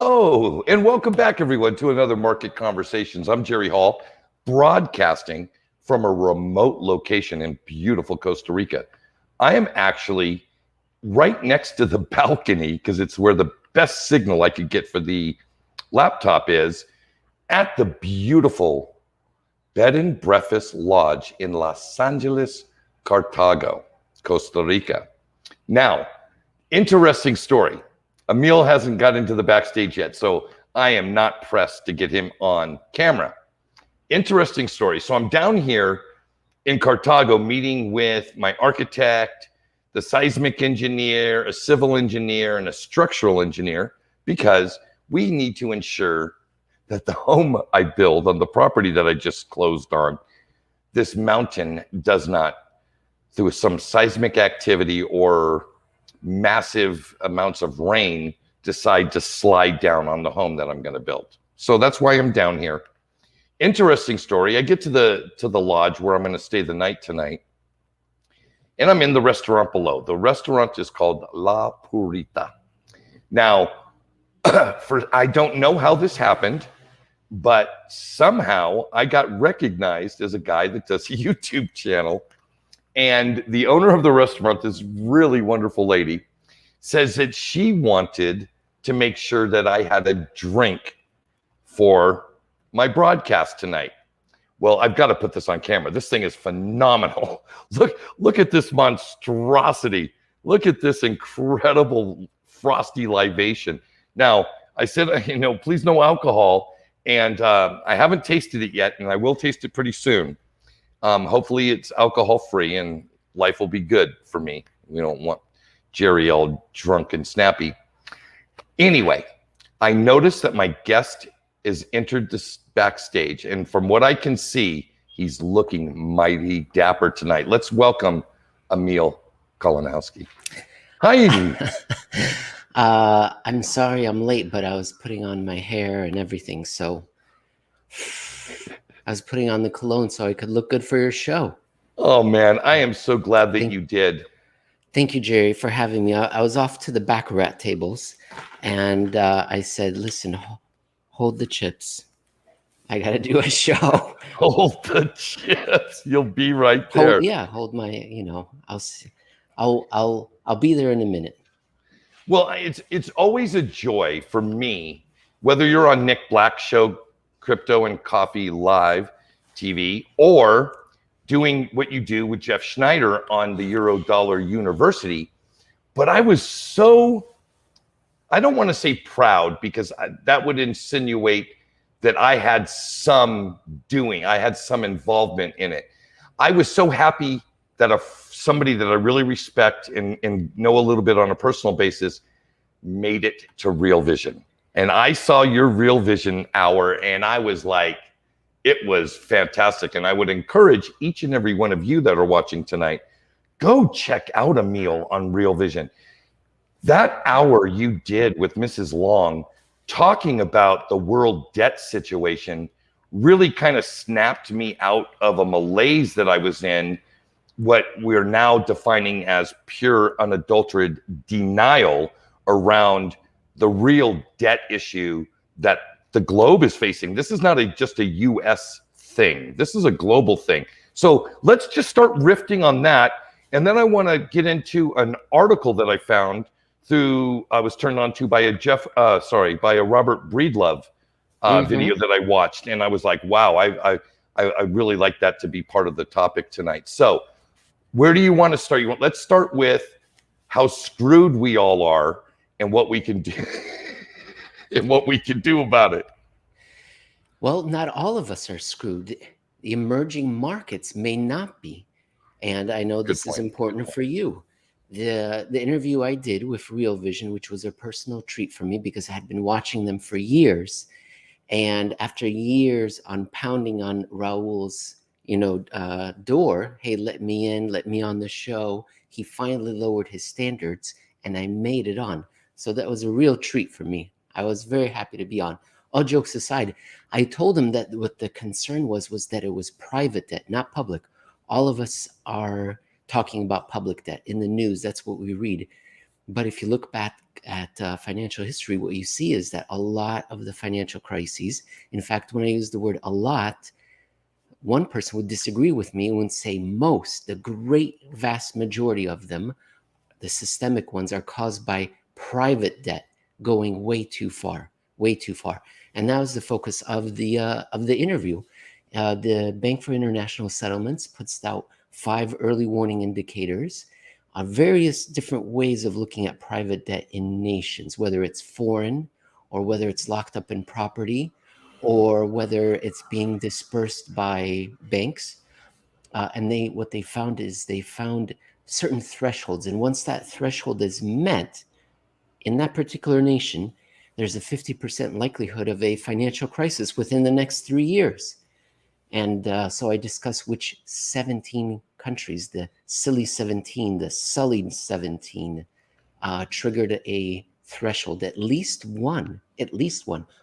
Oh, and welcome back, everyone, to another Market Conversations. I'm Jerry Hall, broadcasting from a remote location in beautiful Costa Rica. I am actually right next to the balcony because it's where the best signal I could get for the laptop is at the beautiful Bed and Breakfast Lodge in Los Angeles, Cartago, Costa Rica. Now, interesting story. Emil hasn't got into the backstage yet, so I am not pressed to get him on camera. Interesting story. So I'm down here in Cartago meeting with my architect, the seismic engineer, a civil engineer, and a structural engineer, because we need to ensure that the home I build on the property that I just closed on, this mountain does not, through some seismic activity or massive amounts of rain, decide to slide down on the home that I'm going to build. So that's why I'm down here. Interesting story. I get to the lodge where I'm going to stay the night tonight, and I'm in the restaurant below. The restaurant is called La Purita. Now, I don't know how this happened, but somehow I got recognized as a guy that does a YouTube channel. And the owner of the restaurant, this really wonderful lady, says that she wanted to make sure that I had a drink for my broadcast tonight. Well, I've got to put this on camera. This thing is phenomenal. Look at this monstrosity. Look at this incredible frosty libation. Now, I said, please no alcohol. And I haven't tasted it yet, and I will taste it pretty soon. Hopefully it's alcohol free and life will be good for me. We don't want Jerry all drunk and snappy. Anyway, I noticed that my guest is entered this backstage, and from what I can see, he's looking mighty dapper tonight. Let's welcome Emil Kalinowski. Hi. I'm sorry I'm late, but I was putting on my hair and everything, so I was putting on the cologne so I could look good for your show. Oh, man, I am so glad that you did. Thank you, Jerry, for having me. I was off to the baccarat tables, and I said, listen, hold the chips. I got to do a show. Hold the chips. You'll be right there. Hold my, I'll be there in a minute. Well, it's always a joy for me, whether you're on Nick Black's show, Crypto and Coffee Live TV, or doing what you do with Jeff Schneider on the Eurodollar University. But I was I don't want to say proud, because that would insinuate that I had some involvement in it. I was so happy that somebody that I really respect and know a little bit on a personal basis made it to Real Vision. And I saw your Real Vision hour, and I was like, it was fantastic. And I would encourage each and every one of you that are watching tonight, go check out Emil on Real Vision. That hour you did with Mrs. Long, talking about the world debt situation, really kind of snapped me out of a malaise that I was in, what we're now defining as pure, unadulterated denial around the real debt issue that the globe is facing. This is not just a U.S. thing. This is a global thing. So let's just start riffing on that. And then I want to get into an article that I found I was turned on to by a Robert Breedlove video that I watched. And I was like, wow, I really like that to be part of the topic tonight. So where do you want to start? Let's start with how screwed we all are and what we can do and what we can do about it. Well, not all of us are screwed. The emerging markets may not be. And I know this is important for you. The interview I did with Real Vision, which was a personal treat for me because I had been watching them for years. And after years on pounding on Raul's, door, hey, let me in, let me on the show, he finally lowered his standards and I made it on. So that was a real treat for me. I was very happy to be on. All jokes aside, I told him that what the concern was that it was private debt, not public. All of us are talking about public debt in the news. That's what we read. But if you look back at financial history, what you see is that a lot of the financial crises, in fact, when I use the word a lot, one person would disagree with me and would say most, the great vast majority of them, the systemic ones, are caused by private debt going way too far, way too far. And that was the focus of the interview. The Bank for International Settlements puts out 5 early warning indicators, various different ways of looking at private debt in nations, whether it's foreign or whether it's locked up in property or whether it's being dispersed by banks. And what they found is they found certain thresholds. And once that threshold is met in that particular nation, there's a 50% likelihood of a financial crisis within the next 3 years. And so I discuss which 17 countries, the silly 17, the sullied 17, triggered a threshold, at least one.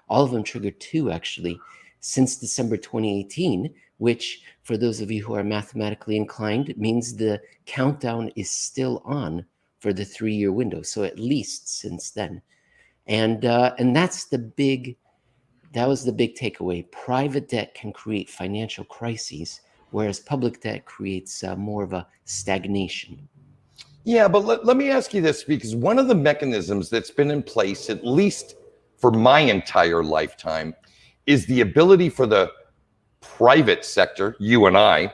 All of them triggered 2, actually, since December 2018, which, for those of you who are mathematically inclined, means the countdown is still on for the 3-year window. So at least since then. And that was the big takeaway. Private debt can create financial crises, whereas public debt creates more of a stagnation. Yeah, but let me ask you this, because one of the mechanisms that's been in place, at least for my entire lifetime, is the ability for the private sector, you and I,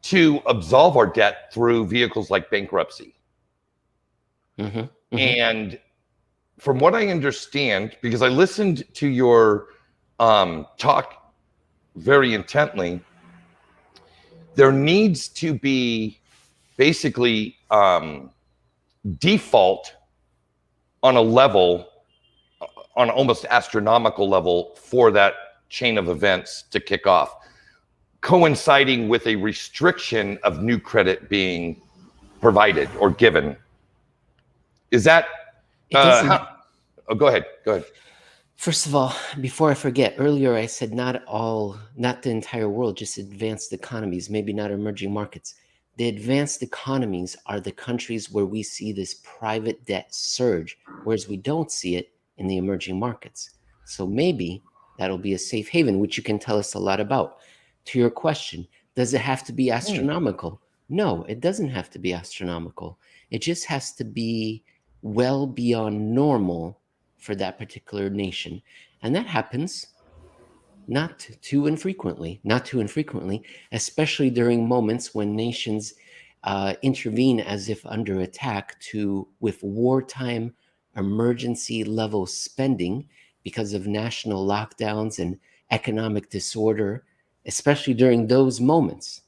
to absolve our debt through vehicles like bankruptcy. Mm-hmm. Mm-hmm. And from what I understand, because I listened to your talk very intently, there needs to be basically default on a level, on an almost astronomical level, for that chain of events to kick off, coinciding with a restriction of new credit being provided or given. Is that oh, go ahead. First of all, before I forget, earlier I said not the entire world, just advanced economies, maybe not emerging markets. The advanced economies are the countries where we see this private debt surge, whereas we don't see it in the emerging markets. So maybe that'll be a safe haven, which you can tell us a lot about. To your question, does it have to be astronomical? No, it doesn't have to be astronomical. It just has to be well beyond normal for that particular nation. And that happens not too infrequently, especially during moments when nations intervene as if under attack with wartime emergency level spending because of national lockdowns and economic disorder, especially during those moments.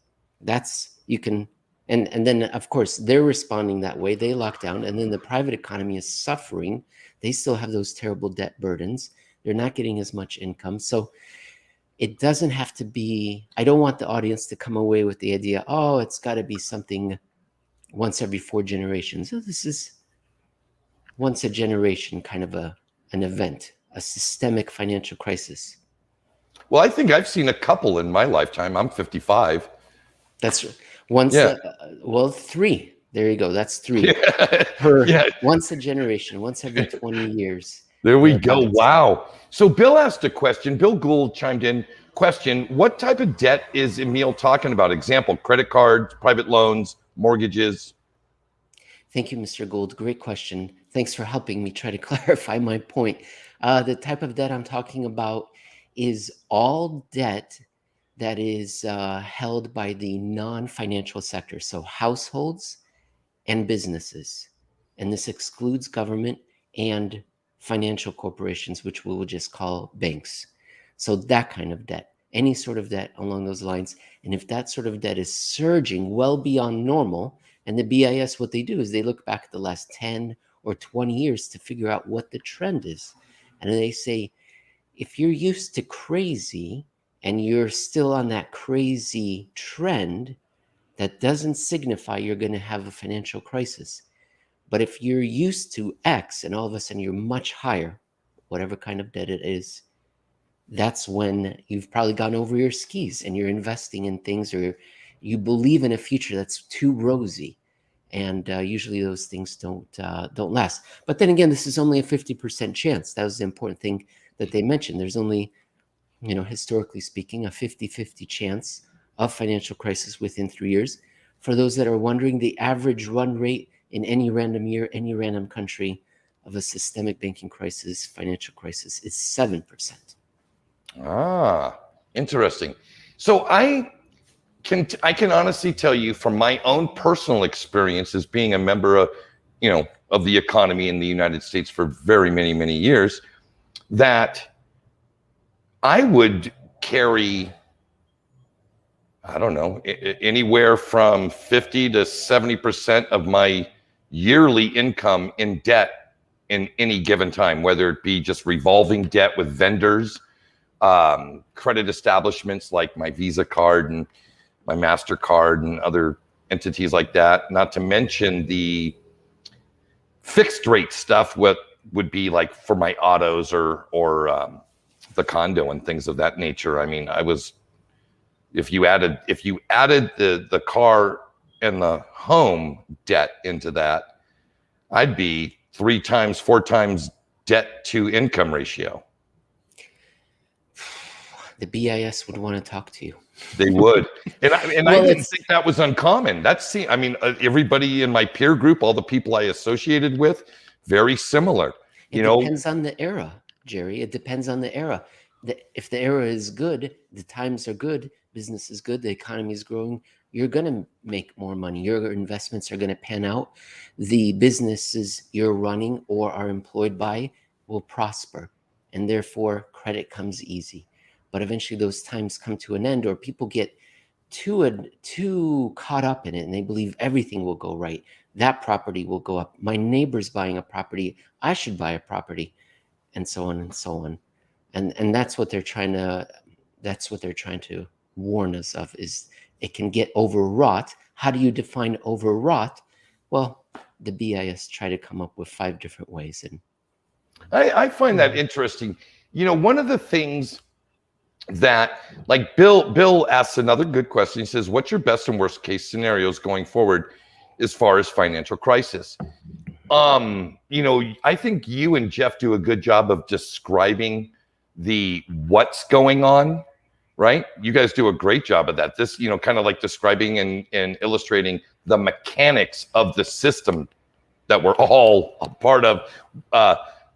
And then, of course, they're responding that way. They lock down, and then the private economy is suffering. They still have those terrible debt burdens. They're not getting as much income. So it doesn't have to be, I don't want the audience to come away with the idea, oh, it's got to be something once every 4 generations. So this is once a generation kind of an event, a systemic financial crisis. Well, I think I've seen a couple in my lifetime. I'm 55. That's once, 3. There you go. That's 3. Once a generation, once every 20 years. There we go. Wow. So Bill asked a question. Bill Gould chimed in. Question, what type of debt is Emil talking about? Example, credit cards, private loans, mortgages? Thank you, Mr. Gould. Great question. Thanks for helping me try to clarify my point. The type of debt I'm talking about is all debt that is held by the non-financial sector, so households and businesses. And this excludes government and financial corporations, which we will just call banks. So that kind of debt, any sort of debt along those lines. And if that sort of debt is surging well beyond normal, and the BIS, what they do is they look back at the last 10 or 20 years to figure out what the trend is. And they say, if you're used to crazy and you're still on that crazy trend, that doesn't signify you're going to have a financial crisis. But if you're used to X and all of a sudden you're much higher, whatever kind of debt it is, that's when you've probably gone over your skis and you're investing in things, or you believe in a future that's too rosy. and usually those things don't last. But then again, this is only a 50% chance. That was the important thing that they mentioned. There's only, historically speaking, a 50-50 chance of financial crisis within 3 years. For those that are wondering, the average run rate in any random year, any random country of a systemic banking crisis, financial crisis, is 7%. Ah, interesting. So I can honestly tell you from my own personal experience as being a member of, of the economy in the United States for very many, many years, that I would carry, I don't know, anywhere from 50 to 70% of my yearly income in debt in any given time, whether it be just revolving debt with vendors, credit establishments like my Visa card and my MasterCard and other entities like that, not to mention the fixed rate stuff, what would be like for my autos or the condo and things of that nature. I mean, if you added the car and the home debt into that, I'd be 3 times, 4 times debt to income ratio. The BIS would want to talk to you. They would. And I didn't think that was uncommon. Everybody in my peer group, all the people I associated with, very similar. It depends on the era, Jerry. It depends on the era. If the era is good, the times are good, business is good, the economy is growing, you're going to make more money. Your investments are going to pan out. The businesses you're running or are employed by will prosper. And therefore, credit comes easy. But eventually those times come to an end, or people get too caught up in it and they believe everything will go right. That property will go up. My neighbor's buying a property. I should buy a property, and so on and so on. And that's what they're trying to warn us of, is it can get overwrought. How do you define overwrought? Well, the BIS try to come up with 5 different ways. And I find that interesting. One of the things that, like, Bill asks another good question. He says, what's your best and worst case scenarios going forward as far as financial crisis? I think you and Jeff do a good job of describing the what's going on, right? You guys do a great job of that. This, kind of like describing and illustrating the mechanics of the system that we're all a part of,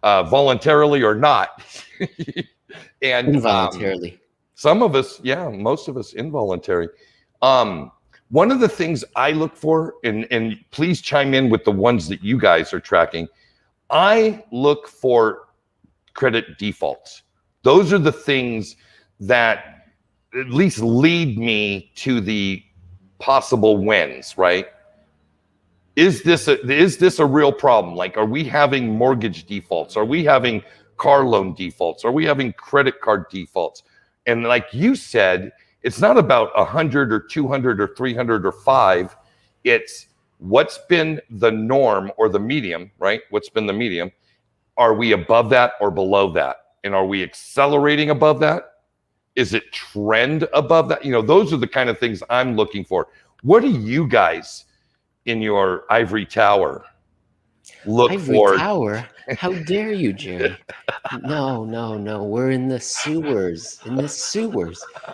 voluntarily or not. And involuntarily. Some of us, most of us involuntary. One of the things I look for, and please chime in with the ones that you guys are tracking, I look for credit defaults. Those are the things that at least lead me to the possible wins, right? Is this a real problem? Like, are we having mortgage defaults? Are we having car loan defaults? Are we having credit card defaults? And like you said, it's not about 100 or 200 or 300 or 5. It's what's been the norm or the medium, right? What's been the medium? Are we above that or below that? And are we accelerating above that? Is it trend above that? Those are the kind of things I'm looking for. What do you guys in your ivory tower look for? Ivory tower? How dare you, Jerry? No. We're in the sewers.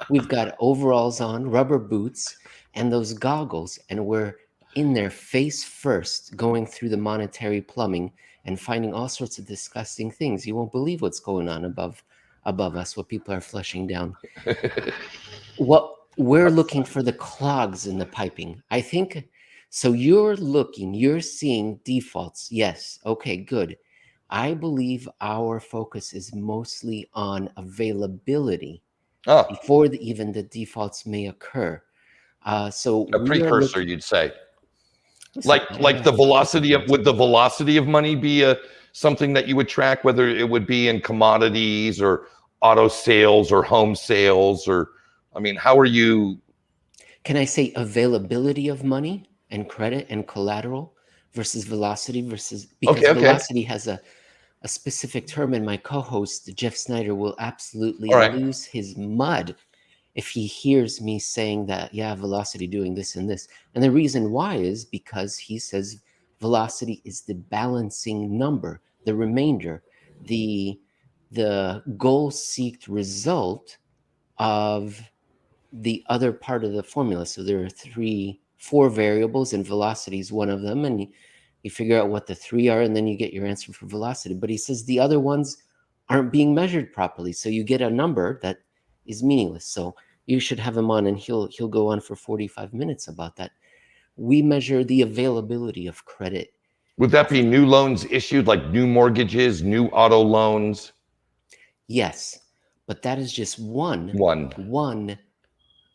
We've got overalls on, rubber boots, and those goggles. And we're in there face first, going through the monetary plumbing and finding all sorts of disgusting things. You won't believe what's going on above us, what people are flushing down. What we're looking for, the clogs in the piping. I think so. You're seeing defaults. Yes. Okay, good. I believe our focus is mostly on availability before even the defaults may occur. So a precursor, you'd say. Like the velocity would the velocity of money be something that you would track, whether it would be in commodities or auto sales or home sales, or, how are you? Can I say availability of money and credit and collateral versus velocity because velocity has a specific term, and my co-host Jeff Snyder will absolutely lose his mud if he hears me saying that, yeah, velocity doing this and this. And the reason why is because he says velocity is the balancing number, the remainder, the goal-seeked result of the other part of the formula. So there are four variables, and velocity is one of them. And you figure out what the three are, and then you get your answer for velocity. But he says the other ones aren't being measured properly. So you get a number that is meaningless. So you should have him on, and he'll go on for 45 minutes about that. We measure the availability of credit. Would that be new loans issued, like new mortgages, new auto loans? Yes, but that is just one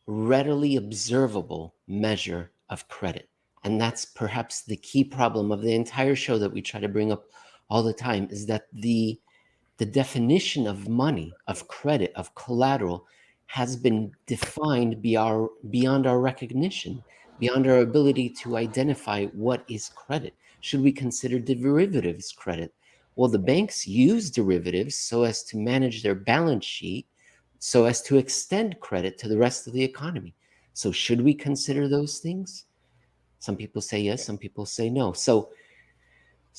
readily observable measure of credit. And that's perhaps the key problem of the entire show that we try to bring up all the time, is that the definition of money, of credit, of collateral has been defined beyond our recognition, beyond our ability to identify what is credit. Should we consider derivatives credit? Well, the banks use derivatives so as to manage their balance sheet, so as to extend credit to the rest of the economy. So should we consider those things? Some people say yes, some people say no. So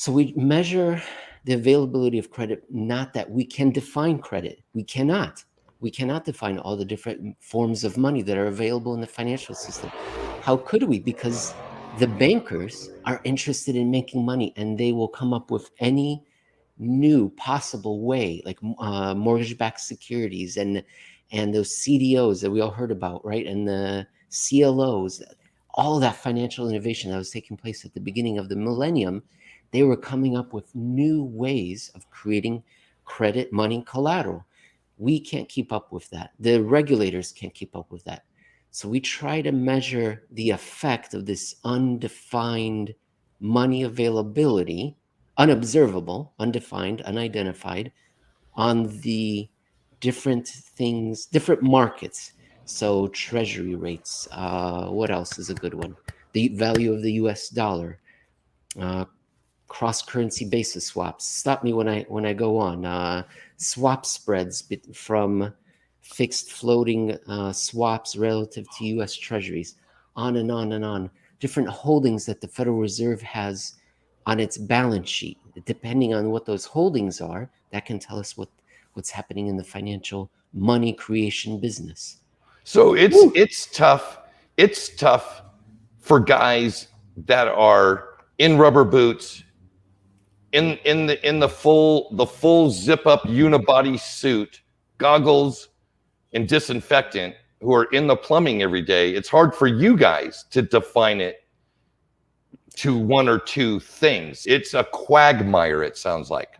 we measure the availability of credit, not that we can define credit. We cannot define all the different forms of money that are available in the financial system. How could we? Because the bankers are interested in making money, and they will come up with any new possible way, like mortgage-backed securities and those CDOs that we all heard about, right? And the CLOs, all that financial innovation that was taking place at the beginning of the millennium. They were coming up with new ways of creating credit, money, collateral. We can't keep up with that. The regulators can't keep up with that. So we try to measure the effect of this undefined money availability, unobservable, undefined, unidentified, on the different things, different markets. So treasury rates, what else is a good one? The value of the US dollar, cross-currency basis swaps. Stop me when I go on. Swap spreads from fixed floating swaps relative to U.S. Treasuries, on and on and on. Different holdings that the Federal Reserve has on its balance sheet. Depending on what those holdings are, that can tell us what's happening in the financial money creation business. So it's tough. It's tough for guys that are in rubber boots, in the full zip up unibody suit, goggles, and disinfectant, who are in the plumbing every day. It's hard for you guys to define it to one or two things. It's a quagmire, it sounds like.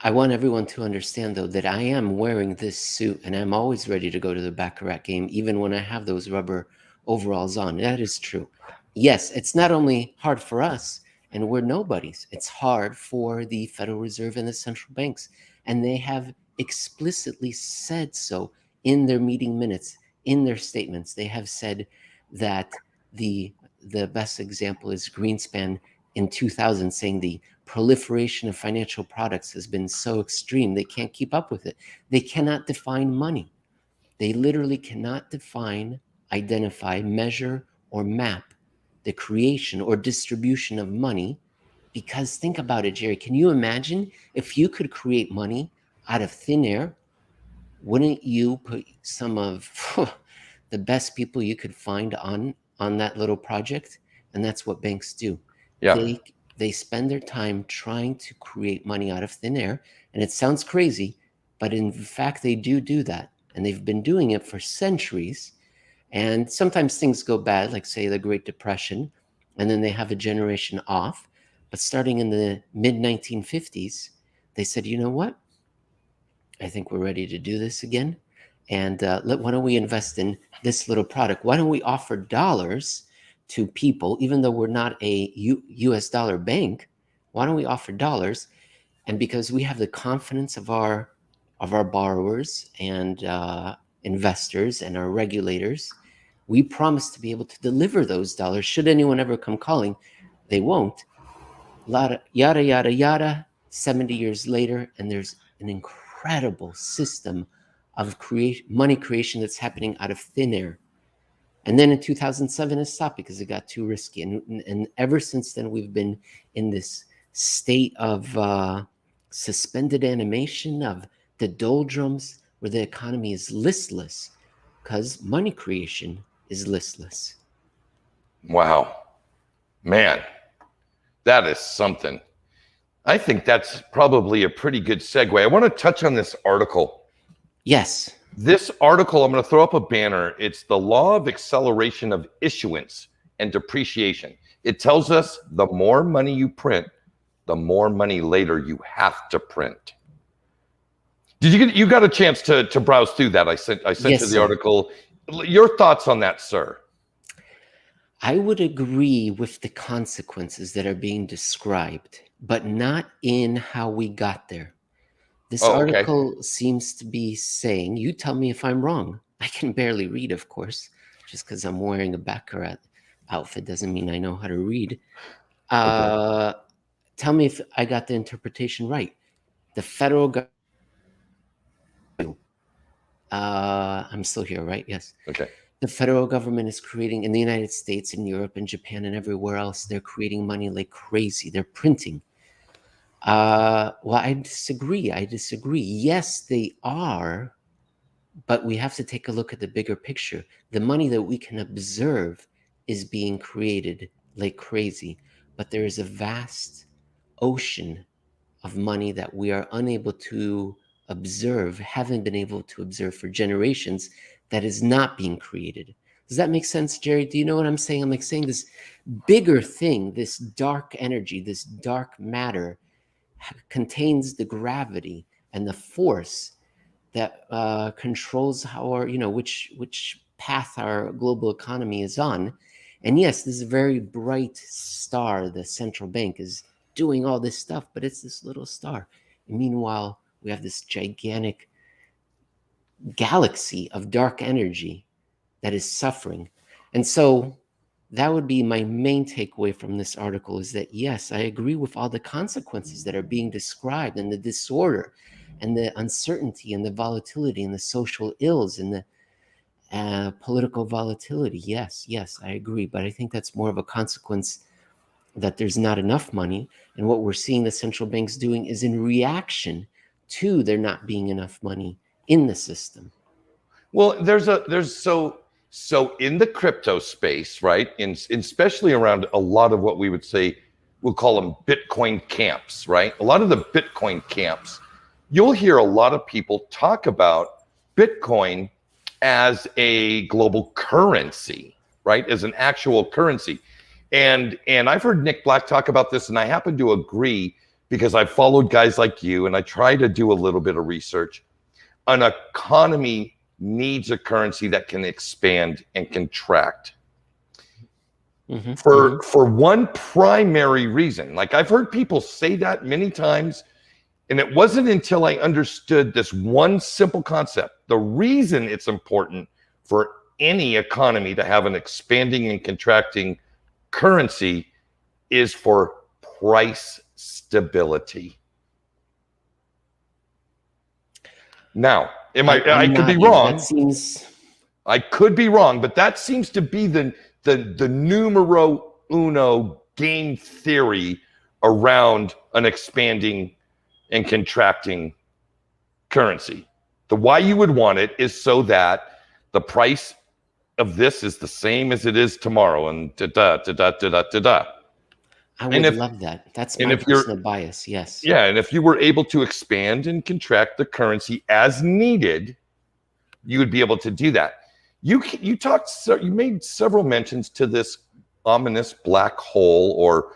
I want everyone to understand, though, that I am wearing this suit, and I'm always ready to go to the Baccarat game, even when I have those rubber overalls on. That is true. Yes, it's not only hard for us, and we're nobodies. It's hard for the Federal Reserve and the central banks, and they have explicitly said so in their meeting minutes, in their statements. They have said that the best example is Greenspan in 2000, saying the proliferation of financial products has been so extreme, they can't keep up with it. They cannot define money. They literally cannot define, identify, measure, or map the creation or distribution of money. Because think about it, Jerry, can you imagine if you could create money out of thin air? Wouldn't you put some of the best people you could find on that little project? And that's what banks do. Yeah. They spend their time trying to create money out of thin air. And it sounds crazy, but in fact, they do that. And they've been doing it for centuries. And sometimes things go bad, like say the Great Depression, and then they have a generation off. But starting in the mid-1950s, they said, you know what? I think we're ready to do this again. And why don't we invest in this little product? Why don't we offer dollars to people, even though we're not a US dollar bank? Why don't we offer dollars? And because we have the confidence of our borrowers and investors and our regulators, we promise to be able to deliver those dollars. Should anyone ever come calling, they won't. Yada, yada, yada. 70 years later, and there's an incredible system of money creation that's happening out of thin air. And then in 2007, it stopped because it got too risky. And ever since then, we've been in this state of suspended animation, of the doldrums, where the economy is listless because money creation is listless. Wow. Man, that is something. I think that's probably a pretty good segue. I want to touch on this article. Yes. This article, I'm going to throw up a banner. It's the law of acceleration of issuance and depreciation. It tells us the more money you print, the more money later you have to print. Did you got a chance to browse through that? I sent Yes, you the sir. article. Your thoughts on that, sir? I would agree with the consequences that are being described, but not in how we got there. This article seems to be saying, you tell me if I'm wrong. I can barely read, of course. Just because I'm wearing a Baccarat outfit doesn't mean I know how to read. Tell me if I got the interpretation right. The federal government... I'm still here, right? Yes. Okay. The federal government is creating, in the United States, in Europe, and Japan, and everywhere else, they're creating money like crazy. They're printing. Well, I disagree. Yes, they are, but we have to take a look at the bigger picture. The money that we can observe is being created like crazy, but there is a vast ocean of money that we are unable to observe, haven't been able to observe for generations, that is not being created. Does that make sense, Jerry? Do you know what I'm saying? I'm like saying this bigger thing, this dark energy, this dark matter contains the gravity and the force that controls our, which path our global economy is on. And yes, this very bright star, the central bank, is doing all this stuff, but it's this little star. And meanwhile, we have this gigantic galaxy of dark energy that is suffering. And so that would be my main takeaway from this article, is that, yes, I agree with all the consequences that are being described, and the disorder and the uncertainty and the volatility and the social ills and the political volatility. Yes, I agree. But I think that's more of a consequence that there's not enough money. And what we're seeing the central banks doing is in reaction to there not being enough money in the system. Well, so in the crypto space, right? Especially around a lot of what we would say, we'll call them Bitcoin camps, right? A lot of the Bitcoin camps, you'll hear a lot of people talk about Bitcoin as a global currency, right? As an actual currency. And I've heard Nick Black talk about this, and I happen to agree because I've followed guys like you, and I try to do a little bit of research. An economy needs a currency that can expand and contract. For one primary reason. Like, I've heard people say that many times, and it wasn't until I understood this one simple concept. The reason it's important for any economy to have an expanding and contracting currency is for price stability. Now, I could be wrong. I could be wrong, but that seems to be the numero uno game theory around an expanding and contracting currency. The why you would want it is so that the price of this is the same as it is tomorrow, and I would love that. That's my personal bias. Yes. Yeah, and if you were able to expand and contract the currency as needed, you would be able to do that. You made several mentions to this ominous black hole or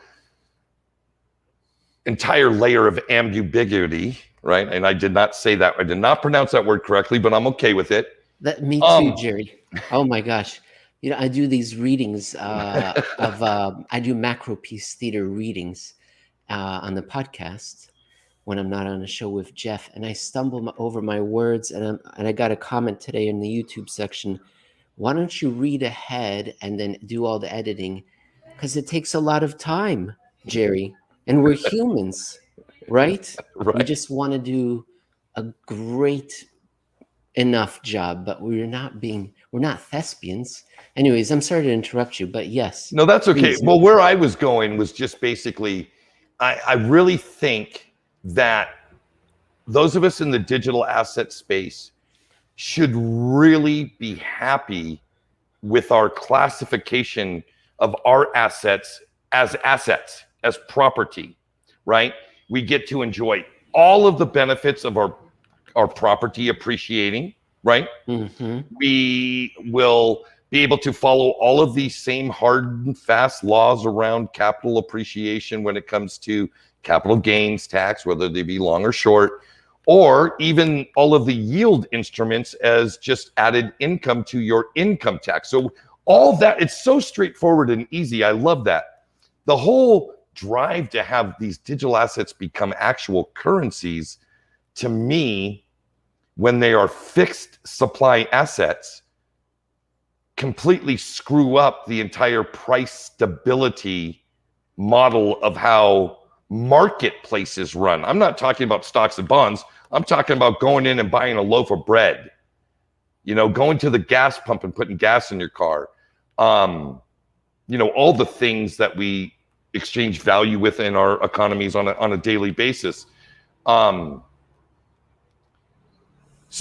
entire layer of ambiguity, right? And I did not say that. I did not pronounce that word correctly, but I'm okay with it. Me too, Jerry. Oh my gosh. I do these readings I do macro piece theater readings on the podcast when I'm not on a show with Jeff, and I stumble over my words, and I got a comment today in the YouTube section. Why don't you read ahead and then do all the editing? Because it takes a lot of time, Jerry, and we're humans, right? We just want to do a great enough job, but we're not thespians. Anyways, I'm sorry to interrupt you, but yes. No, that's okay. Please. Well, where I was going was just basically, I really think that those of us in the digital asset space should really be happy with our classification of our assets, as property, right? We get to enjoy all of the benefits of our property appreciating, right? Mm-hmm. We will be able to follow all of these same hard and fast laws around capital appreciation when it comes to capital gains tax, whether they be long or short, or even all of the yield instruments as just added income to your income tax. So all that, it's so straightforward and easy. I love that. The whole drive to have these digital assets become actual currencies, to me, when they are fixed supply assets, completely screw up the entire price stability model of how marketplaces run. I'm not talking about stocks and bonds. I'm talking about going in and buying a loaf of bread, going to the gas pump and putting gas in your car. All the things that we exchange value with in our economies on a daily basis. So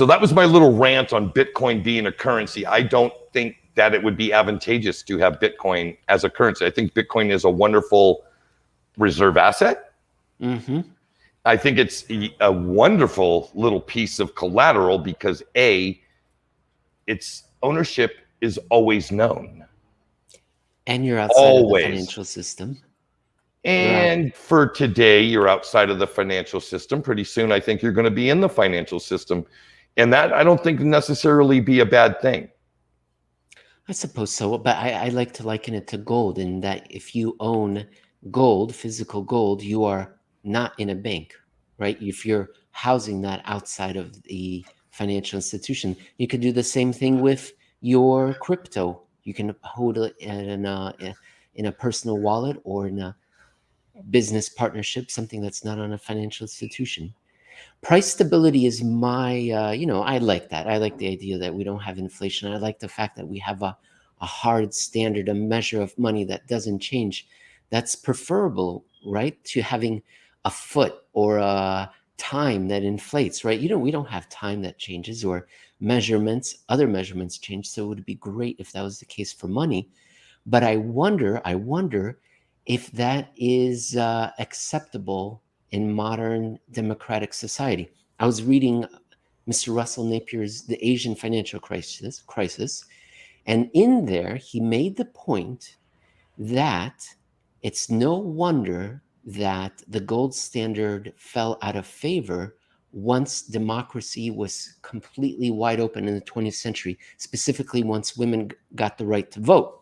that was my little rant on Bitcoin being a currency. I don't think that it would be advantageous to have Bitcoin as a currency. I think Bitcoin is a wonderful reserve asset. Mm-hmm. I think it's a wonderful little piece of collateral because its ownership is always known. And you're outside of the financial system. And for today, you're outside of the financial system. Pretty soon, I think you're going to be in the financial system. And that I don't think necessarily be a bad thing. I suppose so, but I like to liken it to gold in that if you own gold, physical gold, you are not in a bank, right? If you're housing that outside of the financial institution, you could do the same thing with your crypto. You can hold it in a personal wallet or in a business partnership, something that's not on a financial institution. Price stability is my, I like that. I like the idea that we don't have inflation. I like the fact that we have a hard standard, a measure of money that doesn't change. That's preferable, right, to having a foot or a time that inflates, right? We don't have time that changes or other measurements change. So it would be great if that was the case for money. But I wonder if that is acceptable in modern democratic society. I was reading Mr. Russell Napier's The Asian Financial Crisis, and in there he made the point that it's no wonder that the gold standard fell out of favor once democracy was completely wide open in the 20th century, specifically once women got the right to vote.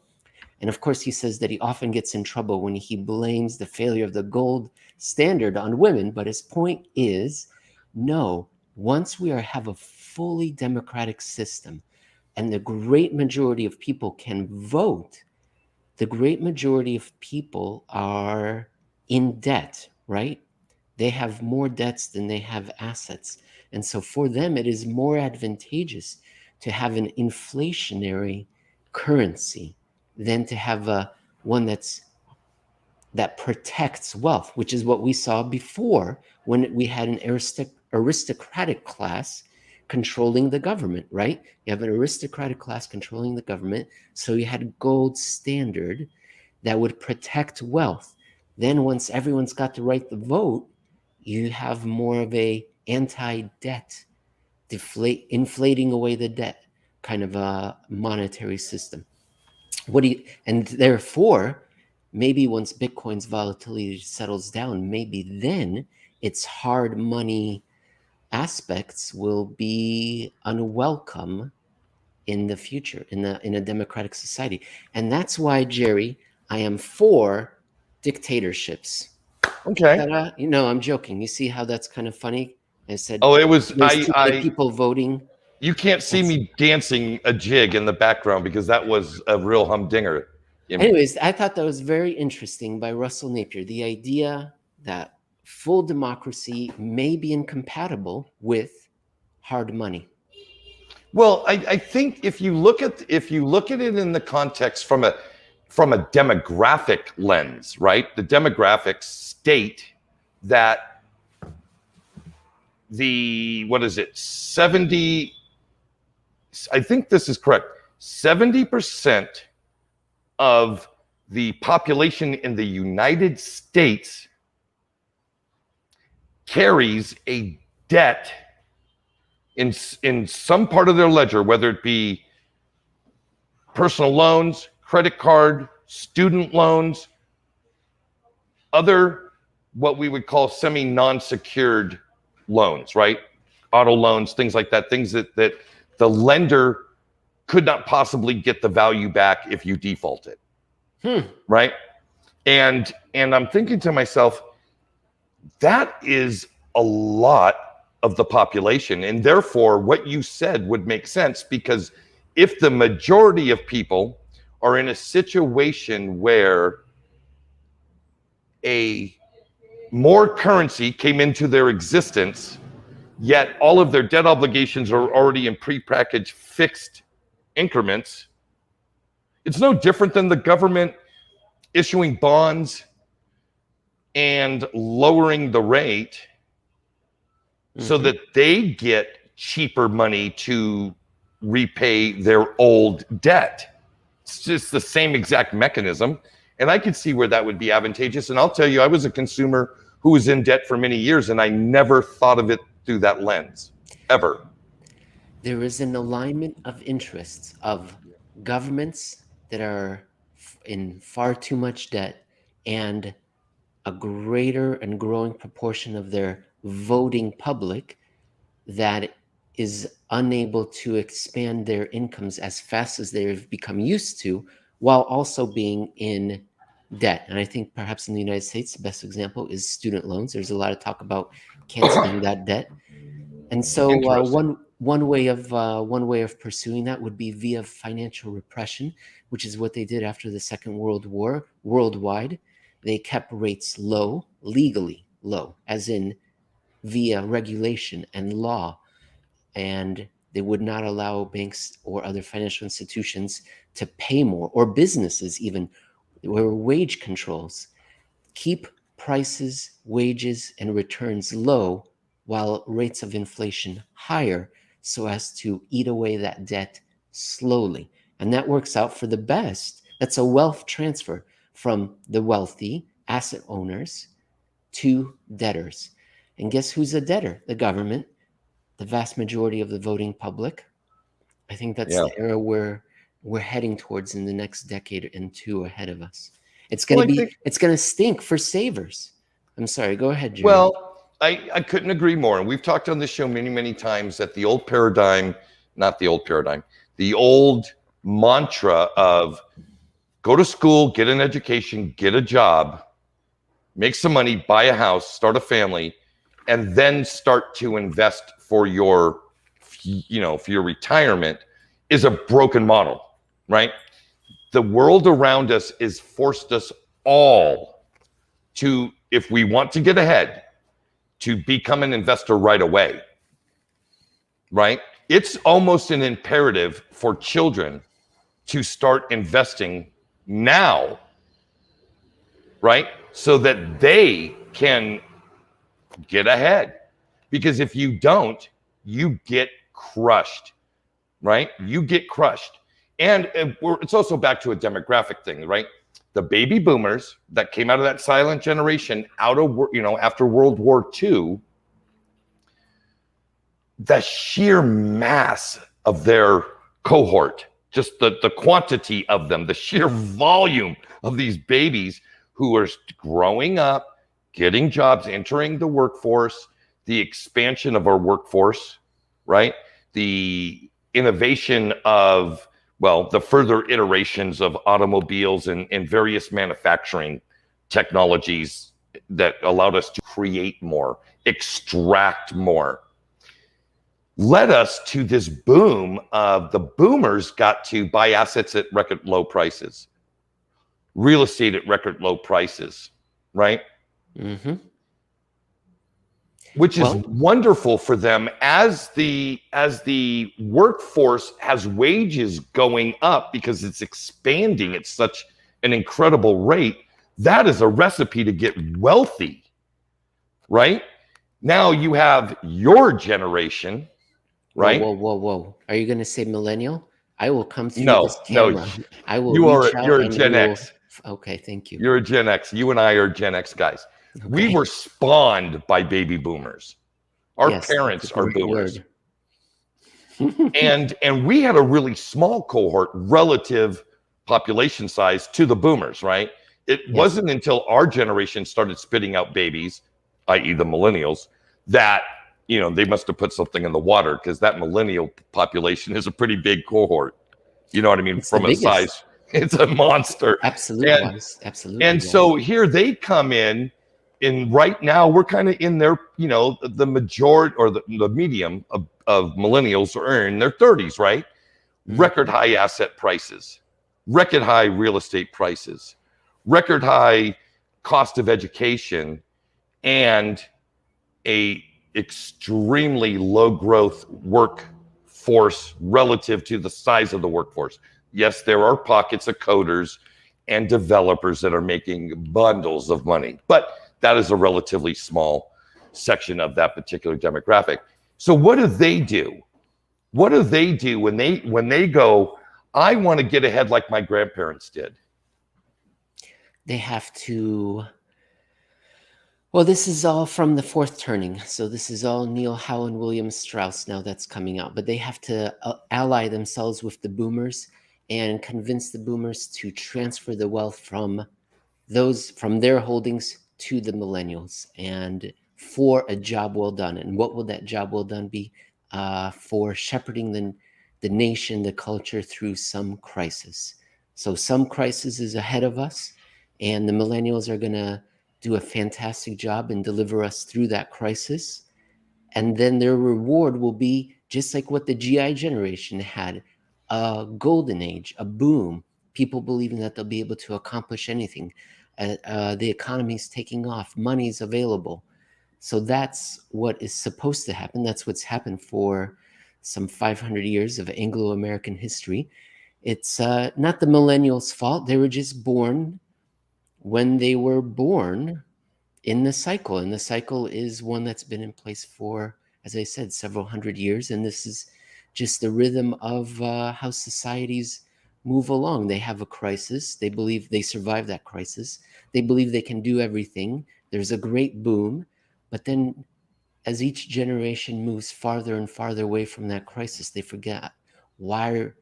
And of course, he says that he often gets in trouble when he blames the failure of the gold standard on women. But his point is, no, once we have a fully democratic system and the great majority of people can vote, the great majority of people are in debt, right? They have more debts than they have assets. And so for them, it is more advantageous to have an inflationary currency than to have one that protects wealth, which is what we saw before when we had an aristocratic class controlling the government, right? You have an aristocratic class controlling the government, so you had a gold standard that would protect wealth. Then once everyone's got the right to vote, you have more of a anti-debt, inflating away the debt kind of a monetary system. And therefore, maybe once Bitcoin's volatility settles down, maybe then its hard money aspects will be unwelcome in the future, in a democratic society. And that's why, Jerry, I am for dictatorships. Okay. I'm joking. You see how that's kind of funny? I said, oh, it was there's too many people voting. You can't see me dancing a jig in the background because that was a real humdinger. Anyways, I thought that was very interesting by Russell Napier. The idea that full democracy may be incompatible with hard money. Well, I think if you look at it in the context from a demographic lens, right? The demographics state that what is it? 70, I think this is correct. 70% of the population in the United States carries a debt in some part of their ledger, whether it be personal loans, credit card, student loans, other what we would call semi-non-secured loans, right? Auto loans, things like that, things that the lender could not possibly get the value back if you defaulted, right? And I'm thinking to myself, that is a lot of the population. And therefore, what you said would make sense, because if the majority of people are in a situation where more currency came into their existence, yet all of their debt obligations are already in prepackaged fixed increments, it's no different than the government issuing bonds and lowering the rate so that they get cheaper money to repay their old debt. It's just the same exact mechanism. And I could see where that would be advantageous. And I'll tell you, I was a consumer who was in debt for many years, and I never thought of it through that lens, ever. There is an alignment of interests of governments that are in far too much debt and a greater and growing proportion of their voting public that is unable to expand their incomes as fast as they've become used to, while also being in debt. And I think perhaps in the United States, the best example is student loans. There's a lot of talk about canceling that debt. And so one way of pursuing that would be via financial repression, which is what they did after the Second World War worldwide. They kept rates low, legally low, as in via regulation and law. And they would not allow banks or other financial institutions to pay more, or businesses even, where wage controls. Keep prices, wages, and returns low while rates of inflation higher, so as to eat away that debt slowly. And that works out for the best. That's a wealth transfer from the wealthy asset owners to debtors. And guess who's a debtor? The government, the vast majority of the voting public. I think that's the era we're heading towards in the next decade and two ahead of us. It's going to stink for savers. I'm sorry, go ahead, Jerry. Well, I couldn't agree more. And we've talked on this show many, many times that the old mantra of go to school, get an education, get a job, make some money, buy a house, start a family, and then start to invest for your retirement is a broken model, right? The world around us is forced us all to, if we want to get ahead, to become an investor right away, right? It's almost an imperative for children to start investing now, right? So that they can get ahead. Because if you don't, you get crushed, right? You get crushed. And it's also back to a demographic thing, right? The baby boomers that came out of that silent generation after World War II, the sheer mass of their cohort, just the quantity of them, the sheer volume of these babies who are growing up, getting jobs, entering the workforce, the expansion of our workforce, right? The innovation of, the further iterations of automobiles and various manufacturing technologies that allowed us to create more, extract more, led us to this boom of the boomers got to buy assets at record low prices, real estate at record low prices, right? Mm-hmm. which is wonderful for them as the workforce has wages going up because it's expanding at such an incredible rate. That is a recipe to get wealthy, right? Now you have your generation, right? Whoa. Are you going to say millennial? I will come through this camera. No, I will you're a Gen X. Okay, thank you. You're a Gen X. You and I are Gen X guys. Okay. We were spawned by baby boomers. Our parents are boomers. and we had a really small cohort relative population size to the boomers, right? It wasn't until our generation started spitting out babies, i.e. the millennials, that, you know, they must have put something in the water, because that millennial population is a pretty big cohort. You know what I mean? It's from a size, it's a monster. Absolutely. And so here they come in, and right now we're kind of in their, you know, the majority or the medium of millennials are in their 30s, right? Record high asset prices, record high real estate prices, record high cost of education, and a extremely low growth workforce relative to the size of the workforce. Yes, there are pockets of coders and developers that are making bundles of money, but that is a relatively small section of that particular demographic. So what do they do? What do they do when they go, I want to get ahead like my grandparents did? They have to, well, this is all from the fourth turning. So this is all Neil Howe and William Strauss now that's coming out. But they have to ally themselves with the boomers and convince the boomers to transfer the wealth from their holdings to the millennials, and for a job well done. And what will that job well done be? For shepherding the nation, the culture through some crisis. So some crisis is ahead of us, and the millennials are going to do a fantastic job and deliver us through that crisis. And then their reward will be just like what the GI generation had, a golden age, a boom, people believing that they'll be able to accomplish anything. The economy's taking off, money's available. So that's what is supposed to happen. That's what's happened for some 500 years of Anglo-American history. It's not the millennials' fault. They were just born when they were born in the cycle. And the cycle is one that's been in place for, as I said, several hundred years. And this is just the rhythm of how societies move along. They have a crisis. They believe they survive that crisis. They believe they can do everything. There's a great boom. But then as each generation moves farther and farther away from that crisis, they forget why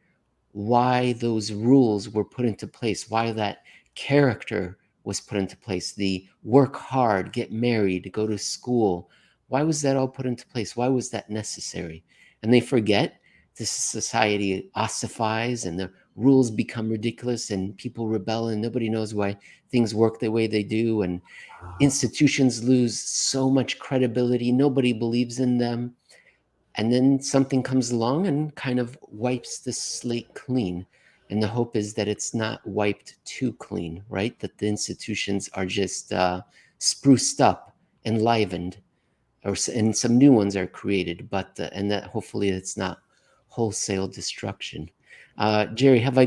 those rules were put into place, why that character was put into place. The work hard, get married, go to school. Why was that all put into place? Why was that necessary? And they forget. This society ossifies and the rules become ridiculous and people rebel and nobody knows why things work the way they do. And institutions lose so much credibility. Nobody believes in them. And then something comes along and kind of wipes the slate clean. And the hope is that it's not wiped too clean, right? That the institutions are just spruced up, enlivened, and some new ones are created. But and that hopefully it's not wholesale destruction. Jerry, have I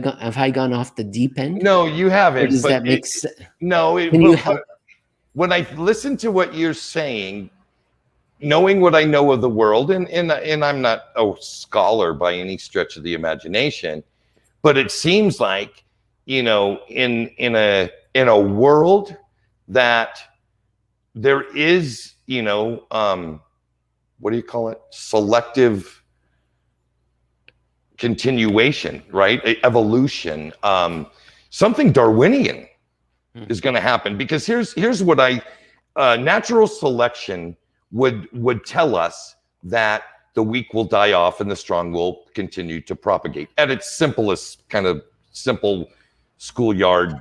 gone off the deep end? No, you haven't. Or does that make sense? No. When I listen to what you're saying, knowing what I know of the world, and I'm not a scholar by any stretch of the imagination, but it seems like, you know, in a world that there is, you know, what do you call it? Selective continuation, right? Evolution, something Darwinian is going to happen, because here's what natural selection would tell us that the weak will die off and the strong will continue to propagate, at its simplest kind of simple schoolyard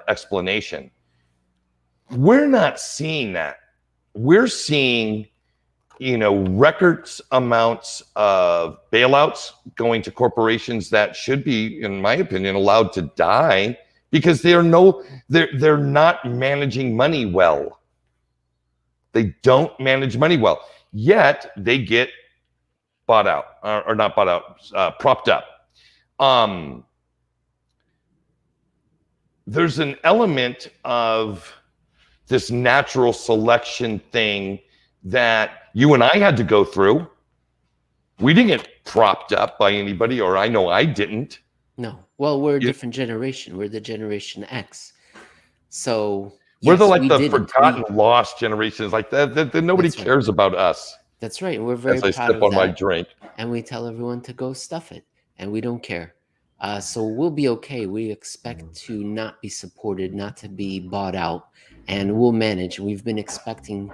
explanation. We're not seeing that. We're seeing, you know, record amounts of bailouts going to corporations that should be, in my opinion, allowed to die, because they're not managing money well. They don't manage money well. Yet they get bought out or not bought out, propped up. There's an element of this natural selection thing that you and I had to go through. We didn't get propped up by anybody, or I know I didn't. No. Well, we're a different generation. We're the Generation X. So we're the forgotten, lost generations. Like that nobody cares about us. That's right. We're very proud of that. On my drink, and we tell everyone to go stuff it, and we don't care. So we'll be okay. We expect to not be supported, not to be bought out, and we'll manage. We've been expecting.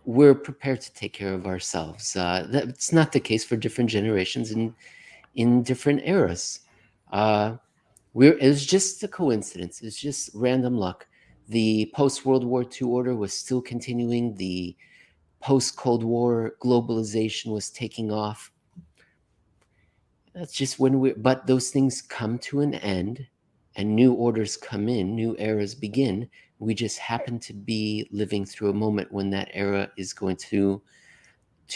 We're prepared to take care of ourselves. That's not the case for different generations in different eras. It was just a coincidence. It's just random luck. The post-World War II order was still continuing. The post-Cold War globalization was taking off. That's just but those things come to an end and new orders come in, new eras begin. We just happen to be living through a moment when that era is going to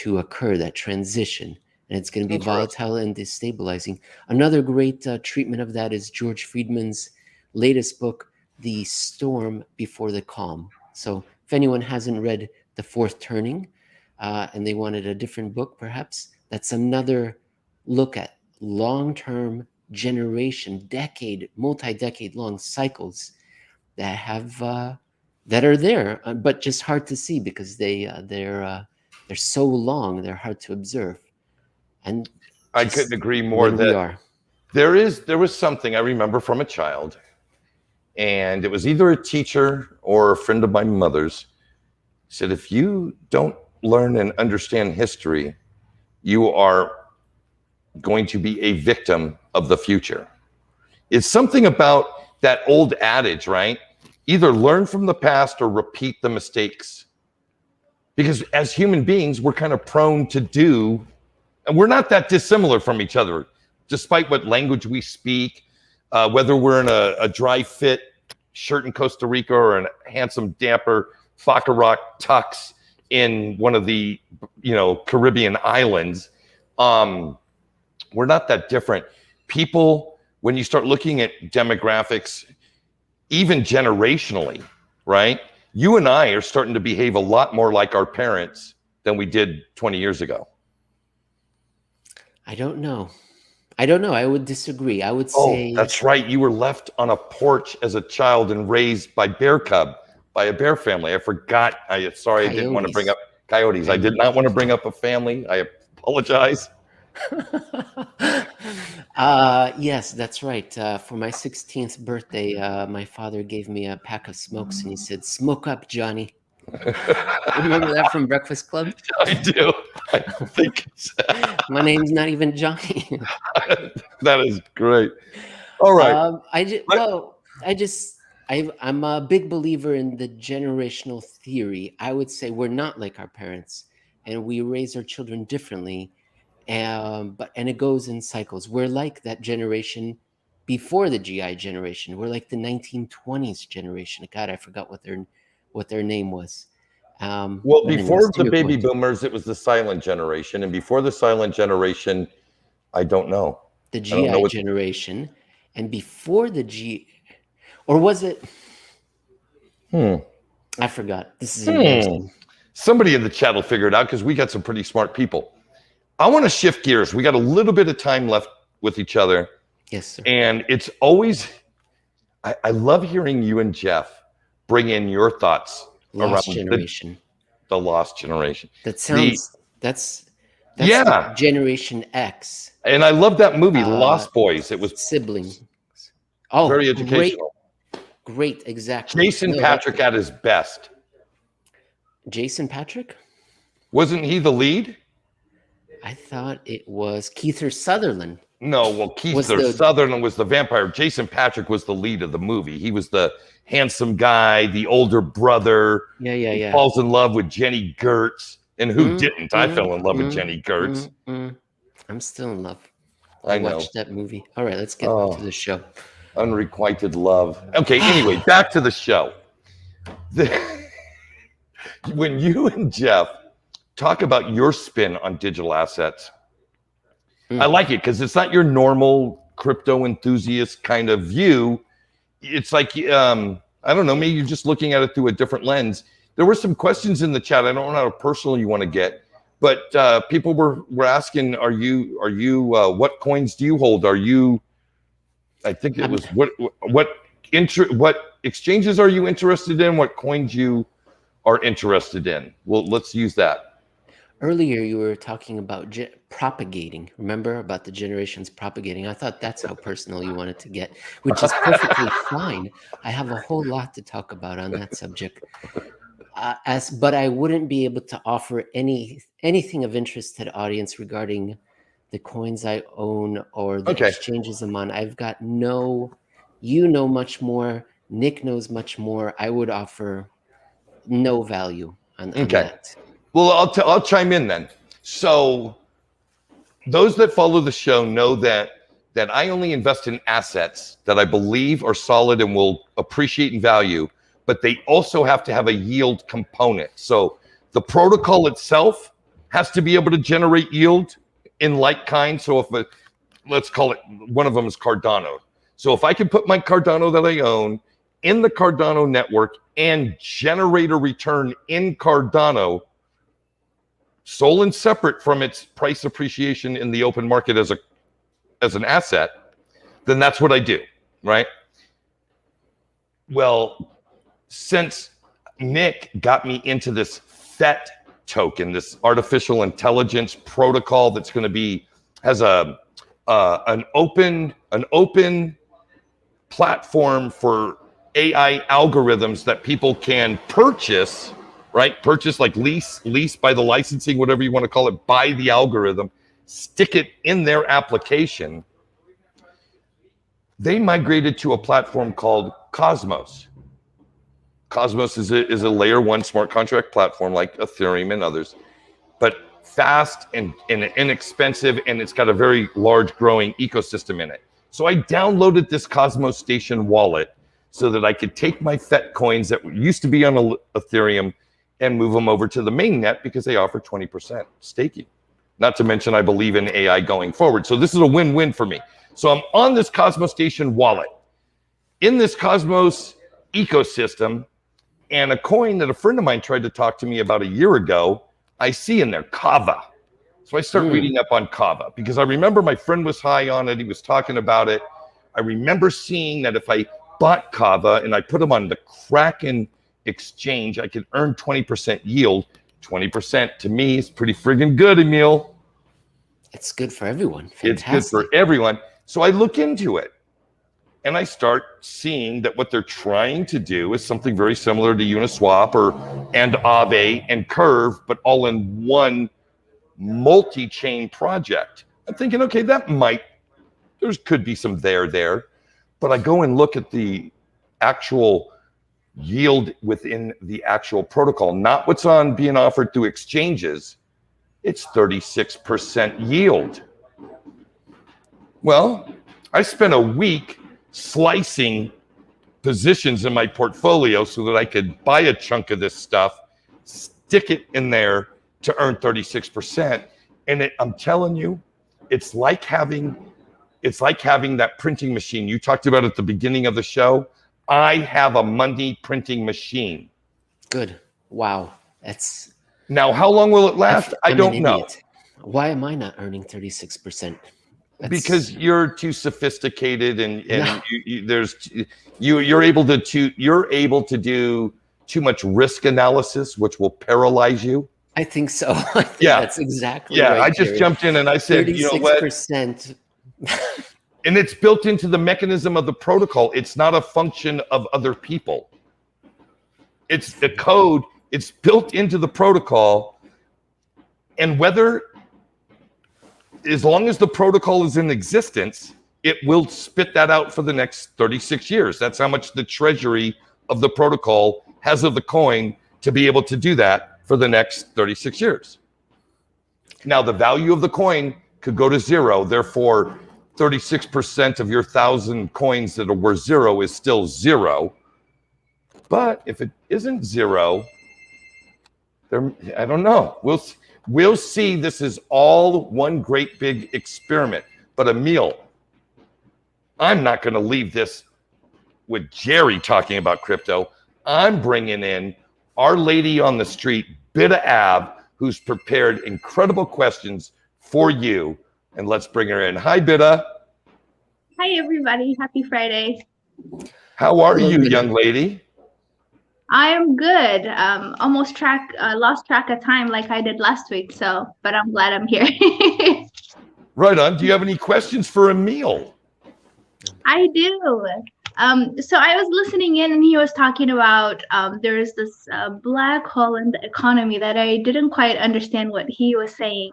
occur, that transition. And it's going to be volatile and destabilizing. Another great treatment of that is George Friedman's latest book, The Storm Before the Calm. So if anyone hasn't read The Fourth Turning and they wanted a different book, perhaps, that's another look at long-term generation, multi-decade long cycles that have that are there, but just hard to see because they're so long, they're hard to observe. And I couldn't agree more that there was something I remember from a child, and it was either a teacher or a friend of my mother's, said, if you don't learn and understand history, you are going to be a victim of the future. It's something about that old adage, right? Either learn from the past or repeat the mistakes. Because as human beings, we're kind of prone to do, and we're not that dissimilar from each other, despite what language we speak, whether we're in a dry fit shirt in Costa Rica or a handsome damper Rock tux in one of the Caribbean islands. We're not that different. People, when you start looking at demographics, even generationally, right? You and I are starting to behave a lot more like our parents than we did 20 years ago. I don't know. I would disagree. I would say... Oh, that's right. You were left on a porch as a child and raised by by a bear family. I forgot. Sorry, I didn't want to bring up coyotes. I did not want to bring up a family. I apologize. Yes, that's right. For my 16th birthday, my father gave me a pack of smokes and he said, "Smoke up, Johnny." Remember that from Breakfast Club? I do. I think my name's not even Johnny. That is great. All right. I'm a big believer in the generational theory. I would say we're not like our parents, and we raise our children differently. And it goes in cycles. We're like that generation before the GI generation. We're like the 1920s generation. God, I forgot what their name was. Well, before the baby boomers, it was the silent generation, and before the silent generation, I don't know. The GI generation, and before the G, or was it? I forgot. This is embarrassing. Somebody in the chat will figure it out because we got some pretty smart people. I want to shift gears. We got a little bit of time left with each other. Yes, sir. And it's always, I love hearing you and Jeff bring in your thoughts around generation. The lost generation. That sounds, that's Generation X. And I love that movie, Lost Boys. It was siblings. Oh, very educational. Great, exactly. Jason Patrick at his best. Jason Patrick? Wasn't he the lead? I thought it was Kiefer Sutherland. No, well, Kiefer Sutherland was the vampire. Jason Patrick was the lead of the movie. He was the handsome guy, the older brother. Yeah. He falls in love with Jenny Gertz. And who didn't? I fell in love with Jenny Gertz. I'm still in love. I watched that movie. All right, let's get to the show. Unrequited love. Okay, anyway, back to the show. when you and Jeff talk about your spin on digital assets, I like it because it's not your normal crypto enthusiast kind of view. It's like, I don't know, maybe you're just looking at it through a different lens. There were some questions in the chat. I don't know how personal you want to get, but people were asking, are you what coins do you hold? Are you, I think it was, what exchanges are you interested in? What coins you are interested in? Well, let's use that. Earlier, you were talking about propagating. Remember about the generations propagating? I thought that's how personal you wanted to get, which is perfectly fine. I have a whole lot to talk about on that subject. But I wouldn't be able to offer anything of interest to the audience regarding the coins I own or the exchanges I'm on. I've got you know much more. Nick knows much more. I would offer no value on that. Well, I'll chime in then. So those that follow the show know that I only invest in assets that I believe are solid and will appreciate in value, but they also have to have a yield component. So the protocol itself has to be able to generate yield in like kind. So let's call it, one of them is Cardano. So if I can put my Cardano that I own in the Cardano network and generate a return in Cardano, sole and separate from its price appreciation in the open market as an asset, then that's what I do, right? Well, since Nick got me into this FET token, this artificial intelligence protocol that's going to has an open platform for AI algorithms that people can purchase, right? Purchase, like lease by the licensing, whatever you want to call it, buy the algorithm, stick it in their application. They migrated to a platform called Cosmos. Cosmos is a layer 1 smart contract platform like Ethereum and others, but fast and inexpensive, and it's got a very large growing ecosystem in it. So I downloaded this Cosmos Station wallet so that I could take my FET coins that used to be on Ethereum and move them over to the mainnet because they offer 20% staking. Not to mention I believe in AI going forward. So this is a win-win for me. So I'm on this Cosmos Station wallet, in this Cosmos ecosystem, and a coin that a friend of mine tried to talk to me about a year ago, I see in there, Kava. So I start reading up on Kava because I remember my friend was high on it. He was talking about it. I remember seeing that if I bought Kava and I put them on the Kraken exchange, I could earn 20% yield. 20% to me is pretty friggin' good, Emil. It's good for everyone. Fantastic. It's good for everyone. So I look into it and I start seeing that what they're trying to do is something very similar to Uniswap and Aave and Curve, but all in one multi-chain project. I'm thinking, okay, there could be some there. But I go and look at the actual yield within the actual protocol, not what's being offered through exchanges. It's 36% yield. Well, I spent a week slicing positions in my portfolio so that I could buy a chunk of this stuff, stick it in there to earn 36%. And I'm telling you, it's like having that printing machine you talked about at the beginning of the show. I have a money printing machine. Good. Wow. Now, how long will it last? I don't know. Why am I not earning 36%? Because you're too sophisticated and you're able to do too much risk analysis, which will paralyze you. I think so. I think that's exactly right. I just jumped in and I said, 36%. You know what? And it's built into the mechanism of the protocol. It's not a function of other people. It's the code. It's built into the protocol. And as long as the protocol is in existence, it will spit that out for the next 36 years. That's how much the treasury of the protocol has of the coin to be able to do that for the next 36 years. Now, the value of the coin could go to zero. Therefore, 36% of your 1,000 coins that are worth zero is still zero. But if it isn't zero, I don't know. We'll see. This is all one great big experiment. But Emil, I'm not going to leave this with Jerry talking about crypto. I'm bringing in our lady on the street, Bitta Av, who's prepared incredible questions for you. And let's bring her in. Hi, Bitta. Hi, everybody. Happy Friday. How are you, young lady? I am good. Almost lost track of time like I did last week. But I'm glad I'm here. Right on. Do you have any questions for Emil? I do. So I was listening in and he was talking about there's this black hole in the economy that I didn't quite understand what he was saying.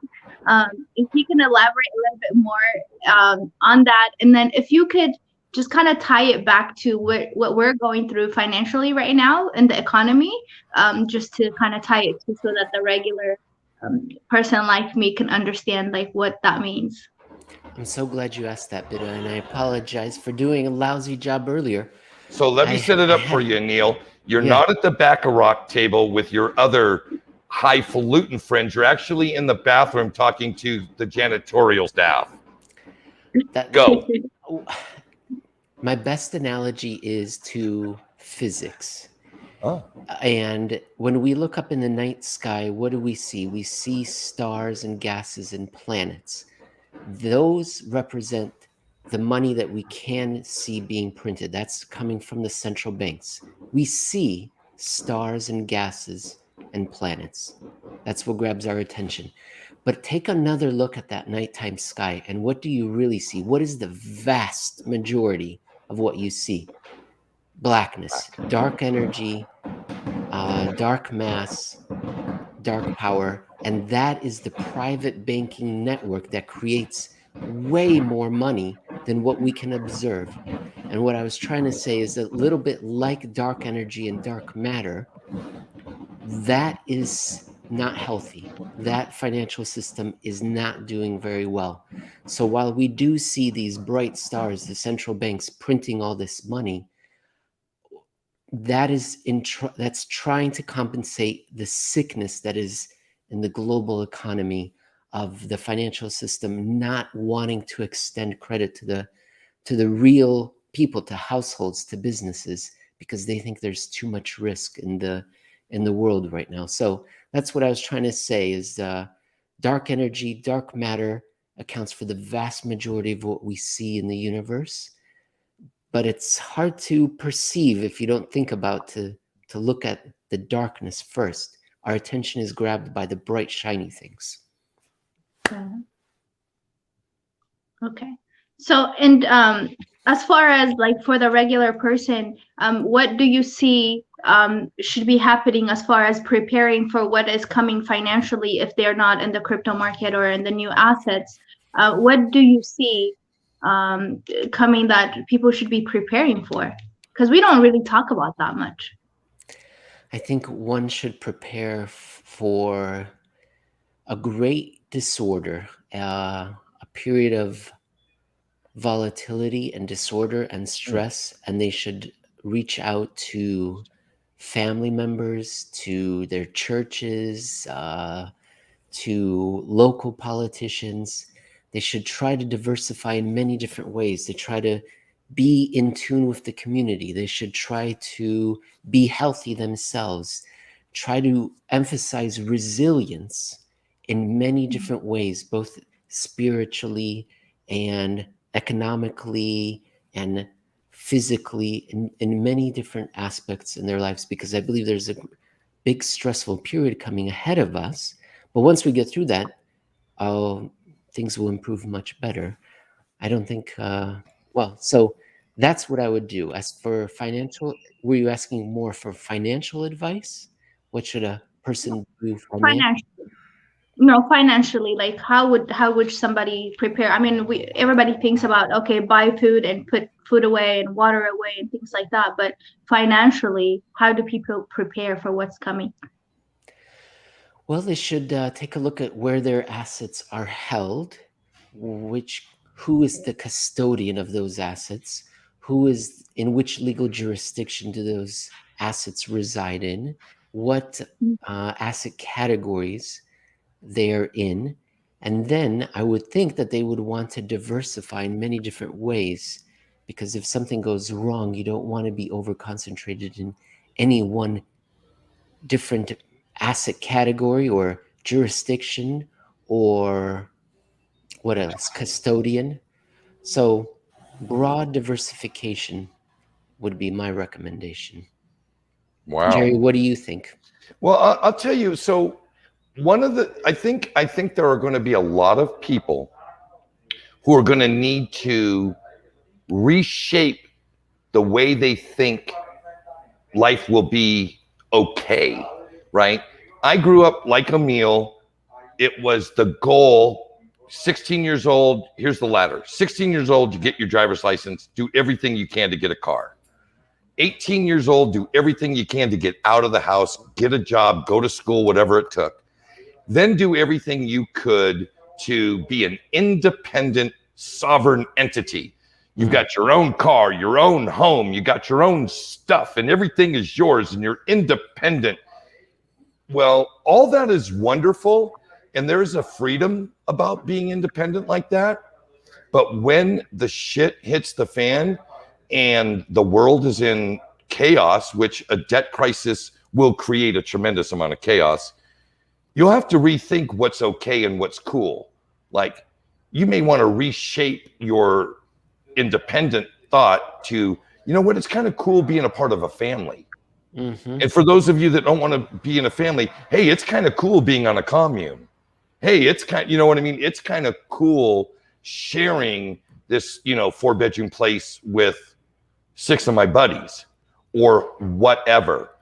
If you can elaborate a little bit more on that, and then if you could just kind of tie it back to what we're going through financially right now in the economy, just to kind of tie it to so that the regular person like me can understand like what that means. I'm so glad you asked that, Bitta, and I apologize for doing a lousy job earlier. So let me set it up for you, Neil. You're not at the Baccarat table with your other highfalutin friends. You're actually in the bathroom talking to the janitorial staff. Go. My best analogy is to physics. Oh. And when we look up in the night sky, what do we see? We see stars and gases and planets. Those represent the money that we can see being printed. That's coming from the central banks. We see stars and gases and planets. That's what grabs our attention. But take another look at that nighttime sky, and what do you really see? What is the vast majority of what you see? Blackness, dark energy, dark mass, dark power, and that is the private banking network that creates way more money than what we can observe. And what I was trying to say is a little bit like dark energy and dark matter, that is not healthy. That financial system is not doing very well. So while we do see these bright stars, the central banks printing all this money, that's trying to compensate the sickness that is in the global economy of the financial system not wanting to extend credit to the real people, to households, to businesses, because they think there's too much risk in the world right now. So that's what I was trying to say is dark energy, dark matter accounts for the vast majority of what we see in the universe. But it's hard to perceive if you don't think about to look at the darkness first. Our attention is grabbed by the bright, shiny things. Okay. So, and as far as like for the regular person, what do you see should be happening as far as preparing for what is coming financially if they're not in the crypto market or in the new assets? What do you see coming that people should be preparing for? Because we don't really talk about that much. I think one should prepare for a great disorder, a period of volatility and disorder and stress, and they should reach out to family members, to their churches, to local politicians. They should try to diversify in many different ways. They try to be in tune with the community. They should try to be healthy themselves, try to emphasize resilience in many different ways, both spiritually and economically and physically, in many different aspects in their lives, because I believe there's a big stressful period coming ahead of us. But once we get through that, things will improve much better. I don't think, so that's what I would do. As for financial, were you asking more for financial advice? What should a person do financially? No, financially, like how would somebody prepare? I mean, everybody thinks about, okay, buy food and put food away and water away and things like that. But financially, how do people prepare for what's coming? Well, they should take a look at where their assets are held, who is the custodian of those assets, who is in which legal jurisdiction do those assets reside in, what asset categories they're in. And then I would think that they would want to diversify in many different ways, because if something goes wrong, you don't want to be over-concentrated in any one different asset category or jurisdiction or what else, custodian. So broad diversification would be my recommendation. Wow. Jerry, what do you think? Well, I'll tell you. So I think there are going to be a lot of people who are going to need to reshape the way they think life will be okay, right? I grew up like Emil. It was the goal. 16 years old, here's the ladder. 16 years old, you get your driver's license, do everything you can to get a car. 18 years old, do everything you can to get out of the house, get a job, go to school, whatever it took. Then do everything you could to be an independent, sovereign entity. You've got your own car, your own home, you got your own stuff, and everything is yours, and you're independent. Well, all that is wonderful, and there's a freedom about being independent like that. But when the shit hits the fan and the world is in chaos, which a debt crisis will create a tremendous amount of chaos, you'll have to rethink what's okay and what's cool. Like, you may want to reshape your independent thought to, you know what, it's kind of cool being a part of a family. And for those of you that don't want to be in a family, hey, it's kind of cool being on a commune. Hey, it's kind, you know what I mean? It's kind of cool sharing this, 4-bedroom place with 6 of my buddies or whatever.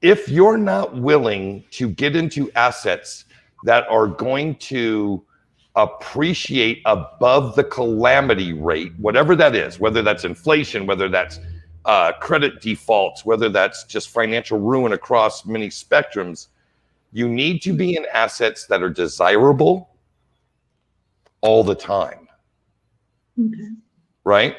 If you're not willing to get into assets that are going to appreciate above the calamity rate, whatever that is, whether that's inflation, whether that's credit defaults, whether that's just financial ruin across many spectrums, you need to be in assets that are desirable all the time. Okay. Right?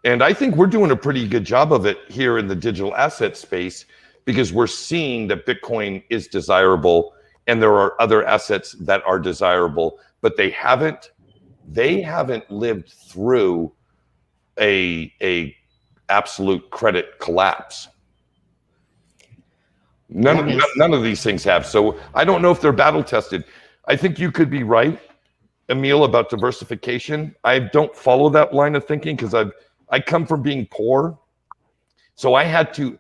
And I think we're doing a pretty good job of it here in the digital asset space, because we're seeing that Bitcoin is desirable and there are other assets that are desirable, but they haven't lived through a absolute credit collapse. None of these things have. So I don't know if they're battle tested. I think you could be right, Emil, about diversification. I don't follow that line of thinking because I come from being poor. So I have to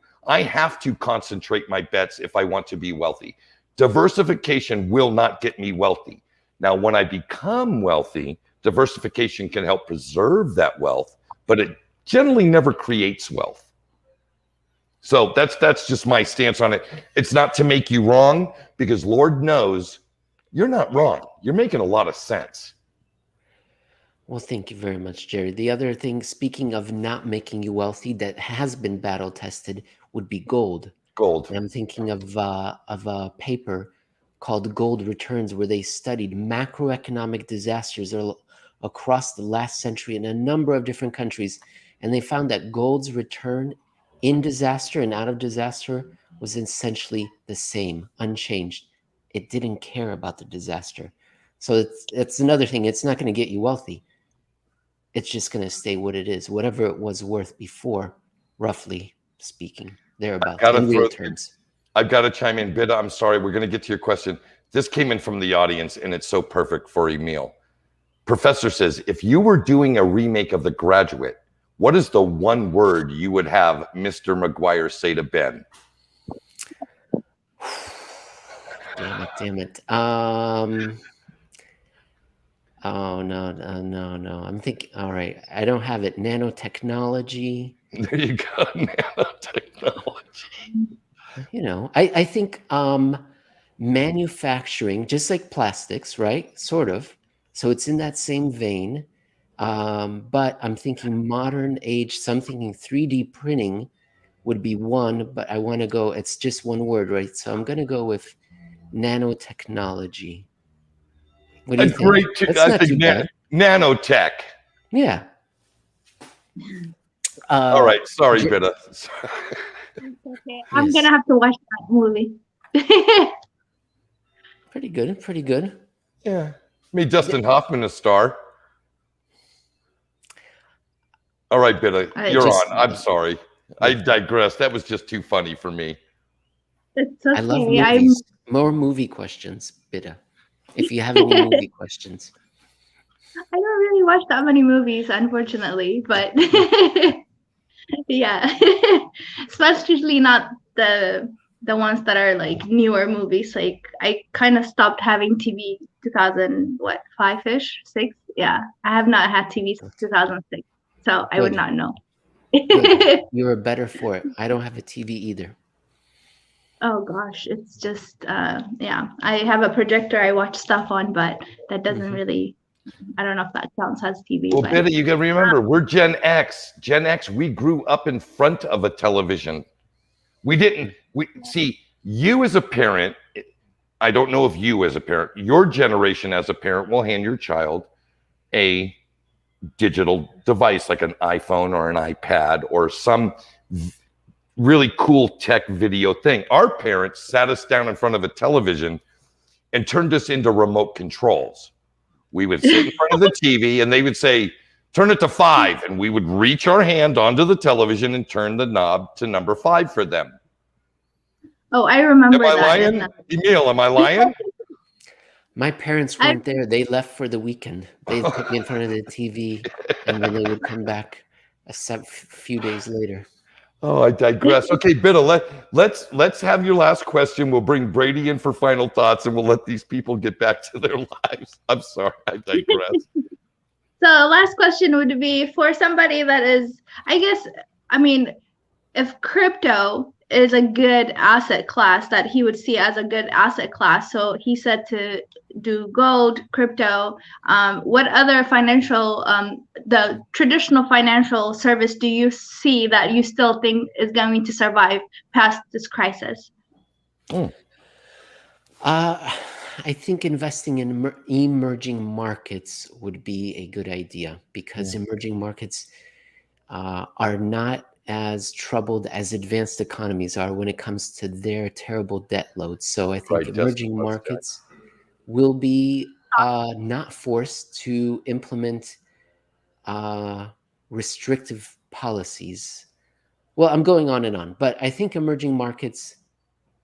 concentrate my bets if I want to be wealthy. Diversification will not get me wealthy. Now, when I become wealthy, diversification can help preserve that wealth, but it generally never creates wealth. So that's just my stance on it. It's not to make you wrong, because Lord knows you're not wrong. You're making a lot of sense. Well, thank you very much, Jerry. The other thing, speaking of not making you wealthy, that has been battle tested would be gold. Gold. And I'm thinking of a paper called Gold Returns, where they studied macroeconomic disasters across the last century in a number of different countries. And they found that gold's return in disaster and out of disaster was essentially the same, unchanged. It didn't care about the disaster. So it's another thing. It's not going to get you wealthy. It's just going to stay what it is, whatever it was worth before, roughly speaking, thereabouts, in real terms. I've got to chime in. Bida, I'm sorry. We're going to get to your question. This came in from the audience, and it's so perfect for Emil. Professor says, if you were doing a remake of The Graduate, what is the one word you would have Mr. McGuire say to Ben? Damn it. Oh, no. I'm thinking, all right, I don't have it. Nanotechnology. There you go, nanotechnology. I think manufacturing, just like plastics, right? Sort of. So it's in that same vein. But I'm thinking modern age, so I'm thinking 3D printing would be one, but I want to go, it's just one word, right? So I'm going to go with nanotechnology. What do you think? That's not too bad. Nanotech. Yeah. All right. Sorry, Bida. Okay, I'm Yes. gonna have to watch that movie. Pretty good. Pretty good. Yeah. Made Dustin Hoffman a star. All right, Bitta, you're Just- on. I'm sorry. I digress. That was just too funny for me. It's I love okay. movies. More movie questions, Bitta. If you have any movie questions. I don't really watch that many movies, unfortunately, but yeah, especially not the ones that are like newer movies. Like I kind of stopped having TV 5-ish, 6. Yeah, I have not had TV since 2006, so I would Good. not know. Good. You are better for it. I don't have a TV either. Oh gosh, it's just yeah. I have a projector I watch stuff on, but that doesn't really. I don't know if that counts as TV. Well, but Bitta, you got to remember, we're Gen X. Gen X, we grew up in front of a television. We see, you as a parent, I don't know if you as a parent, your generation as a parent will hand your child a digital device like an iPhone or an iPad or some really cool tech video thing. Our parents sat us down in front of a television and turned us into remote controls. We would sit in front of the TV and they would say, turn it to 5. And we would reach our hand onto the television and turn the knob to number 5 for them. Oh, I remember Am I that. lying? Emil, am I lying? My parents weren't there. They left for the weekend. They put me in front of the TV, and then they would come back a few days later. Oh, I digress. Okay, Bitta, let's have your last question. We'll bring Brady in for final thoughts, and we'll let these people get back to their lives. I'm sorry, I digress. So last question would be for somebody that is, I mean, if crypto is a good asset class that he would see as a good asset class. So he said to do gold, crypto. What other financial, the traditional financial service do you see that you still think is going to survive past this crisis? I think investing in emerging markets would be a good idea because emerging markets are not as troubled as advanced economies are when it comes to their terrible debt load. So I think emerging markets will be not forced to implement restrictive policies. Well, I'm going on and on, but I think emerging markets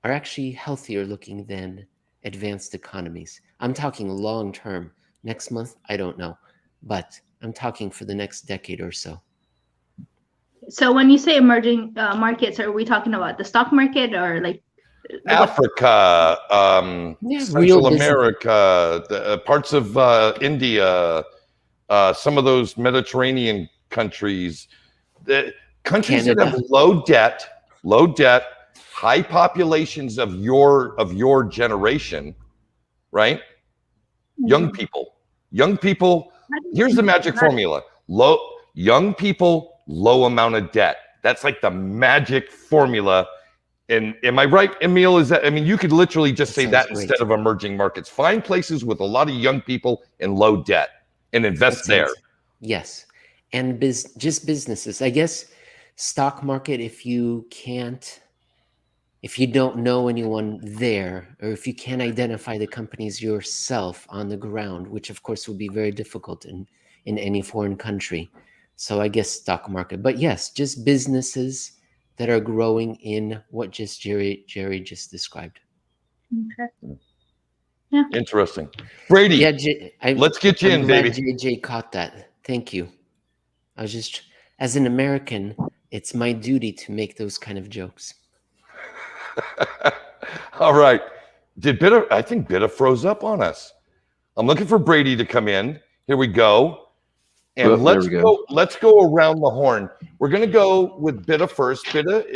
are actually healthier looking than advanced economies. I'm talking long term. Next month, I don't know, but I'm talking for the next decade or so. So when you say emerging markets, are we talking about the stock market or like Africa, Central America, parts of India, some of those Mediterranean countries, the countries Canada. that have low debt, high populations of your generation, right? Young people. Here's the magic formula: young people, low amount of debt. That's like the magic formula. And am I right, Emil? You could literally just say that instead of emerging markets. Find places with a lot of young people and low debt and invest there. Yes. And just businesses. I guess stock market, if you don't know anyone there, or if you can't identify the companies yourself on the ground, which of course would be very difficult in any foreign country. So I guess stock market. But yes, just businesses that are growing in what just Jerry just described. Okay. Yeah. Interesting. Brady, let's get you in, baby. JJ caught that. Thank you. I was just, as an American, it's my duty to make those kind of jokes. All right. I think Bitta froze up on us. I'm looking for Brady to come in. Here we go. And let's go around the horn. We're going to go with Bitta first. Bitta,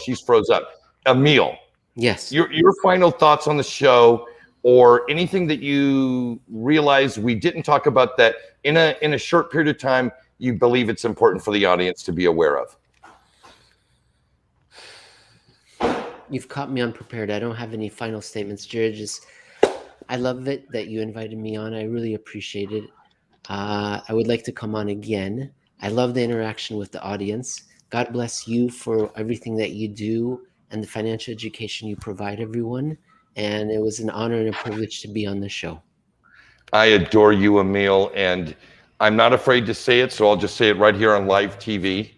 she's froze up. Emil. Yes. Your final thoughts on the show, or anything that you realize we didn't talk about that in a short period of time you believe it's important for the audience to be aware of. You've caught me unprepared. I don't have any final statements, Jared. I love it that you invited me on. I really appreciate it. I would like to come on again. I love the interaction with the audience. God bless you for everything that you do and the financial education you provide everyone. And it was an honor and a privilege to be on the show. I adore you, Emil, and I'm not afraid to say it, so I'll just say it right here on live TV.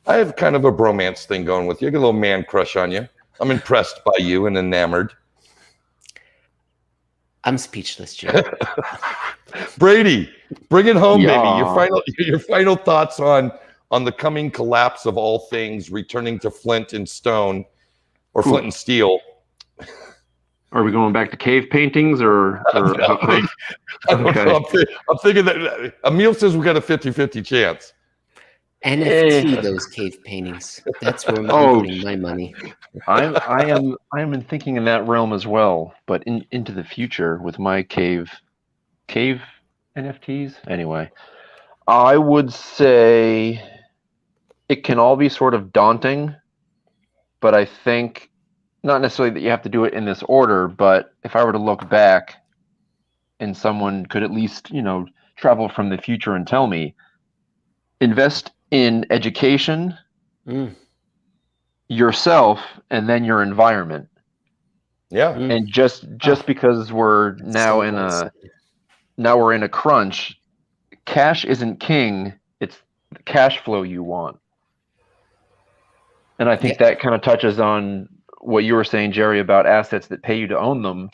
I have kind of a bromance thing going with you. I got a little man crush on you. I'm impressed by you and enamored. I'm speechless, Jerry. Brady, bring it home, Yeah. baby. Your final thoughts on the coming collapse of all things, returning to flint and stone, or flint and steel. Are we going back to cave paintings or I don't know. I'm thinking that Emil says we got a 50-50 chance. NFT, those cave paintings. That's where I'm putting my money. I am thinking in that realm as well, but into the future with my cave NFTs. Anyway, I would say it can all be sort of daunting, but I think not necessarily that you have to do it in this order, but if I were to look back and someone could at least, travel from the future and tell me, invest in education, yourself, and then your environment. Yeah. And just because we're now in a crunch, cash isn't king, it's the cash flow you want. And I think that kind of touches on what you were saying, Jerry, about assets that pay you to own them.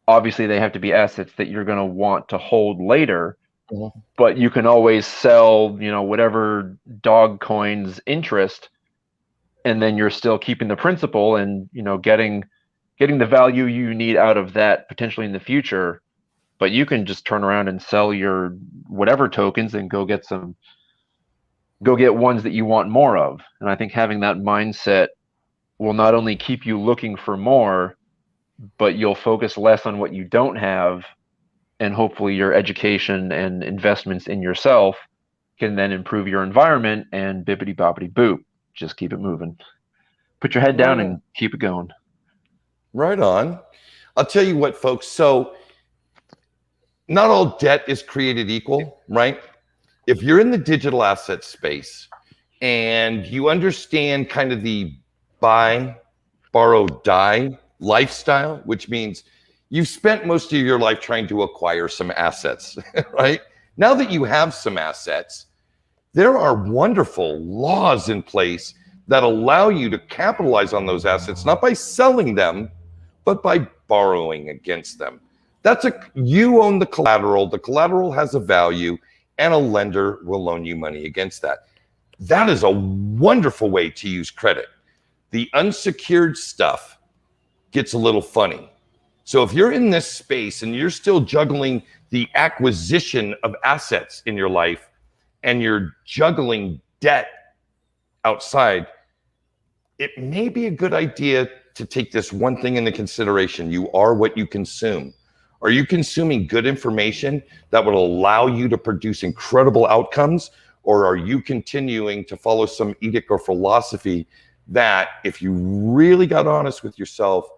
Obviously, they have to be assets that you're going to want to hold later, but you can always sell, whatever dog coins interest, and then you're still keeping the principal and, getting the value you need out of that potentially in the future. But you can just turn around and sell your whatever tokens and go get ones that you want more of. And I think having that mindset will not only keep you looking for more, but you'll focus less on what you don't have, and hopefully your education and investments in yourself can then improve your environment, and bippity boppity boop, just keep it moving. Put your head down and keep it going. Right on. I'll tell you what, folks. So not all debt is created equal, right? If you're in the digital asset space and you understand kind of the buy, borrow, die lifestyle, which means you've spent most of your life trying to acquire some assets, right? Now that you have some assets, there are wonderful laws in place that allow you to capitalize on those assets, not by selling them, but by borrowing against them. You own the collateral. The collateral has a value, and a lender will loan you money against that. That is a wonderful way to use credit. The unsecured stuff gets a little funny. So if you're in this space and you're still juggling the acquisition of assets in your life and you're juggling debt outside, it may be a good idea to take this one thing into consideration. You are what you consume. Are you consuming good information that will allow you to produce incredible outcomes? Or are you continuing to follow some edict or philosophy that, if you really got honest with yourself,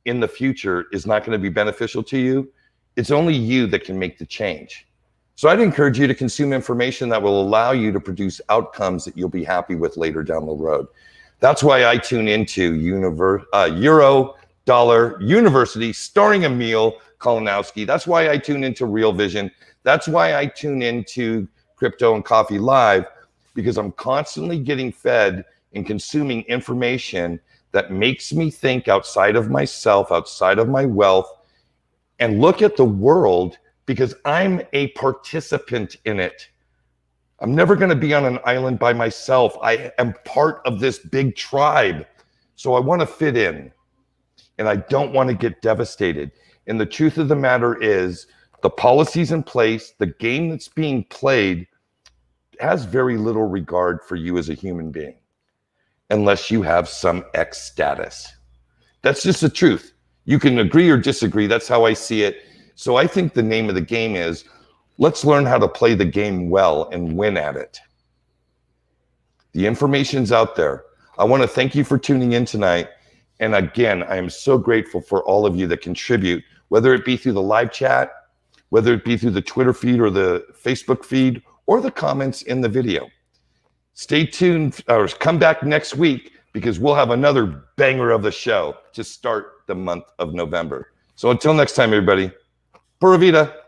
in the future is not going to be beneficial to you? It's only you that can make the change. So I'd encourage you to consume information that will allow you to produce outcomes that you'll be happy with later down the road. That's why I tune into Euro Dollar University, starring Emil Kalinowski. That's why I tune into Real Vision. That's why I tune into Crypto and Coffee Live, because I'm constantly getting fed and consuming information that makes me think outside of myself, outside of my wealth, and look at the world, because I'm a participant in it. I'm never going to be on an island by myself. I am part of this big tribe. So I want to fit in, and I don't want to get devastated. And the truth of the matter is, the policies in place, the game that's being played, has very little regard for you as a human being, unless you have some X status. That's just the truth. You can agree or disagree. That's how I see it. So I think the name of the game is, let's learn how to play the game well and win at it. The information's out there. I want to thank you for tuning in tonight. And again, I am so grateful for all of you that contribute, whether it be through the live chat, whether it be through the Twitter feed or the Facebook feed, or the comments in the video. Stay tuned or come back next week because we'll have another banger of the show to start the month of November. So until next time, everybody, Pura Vida.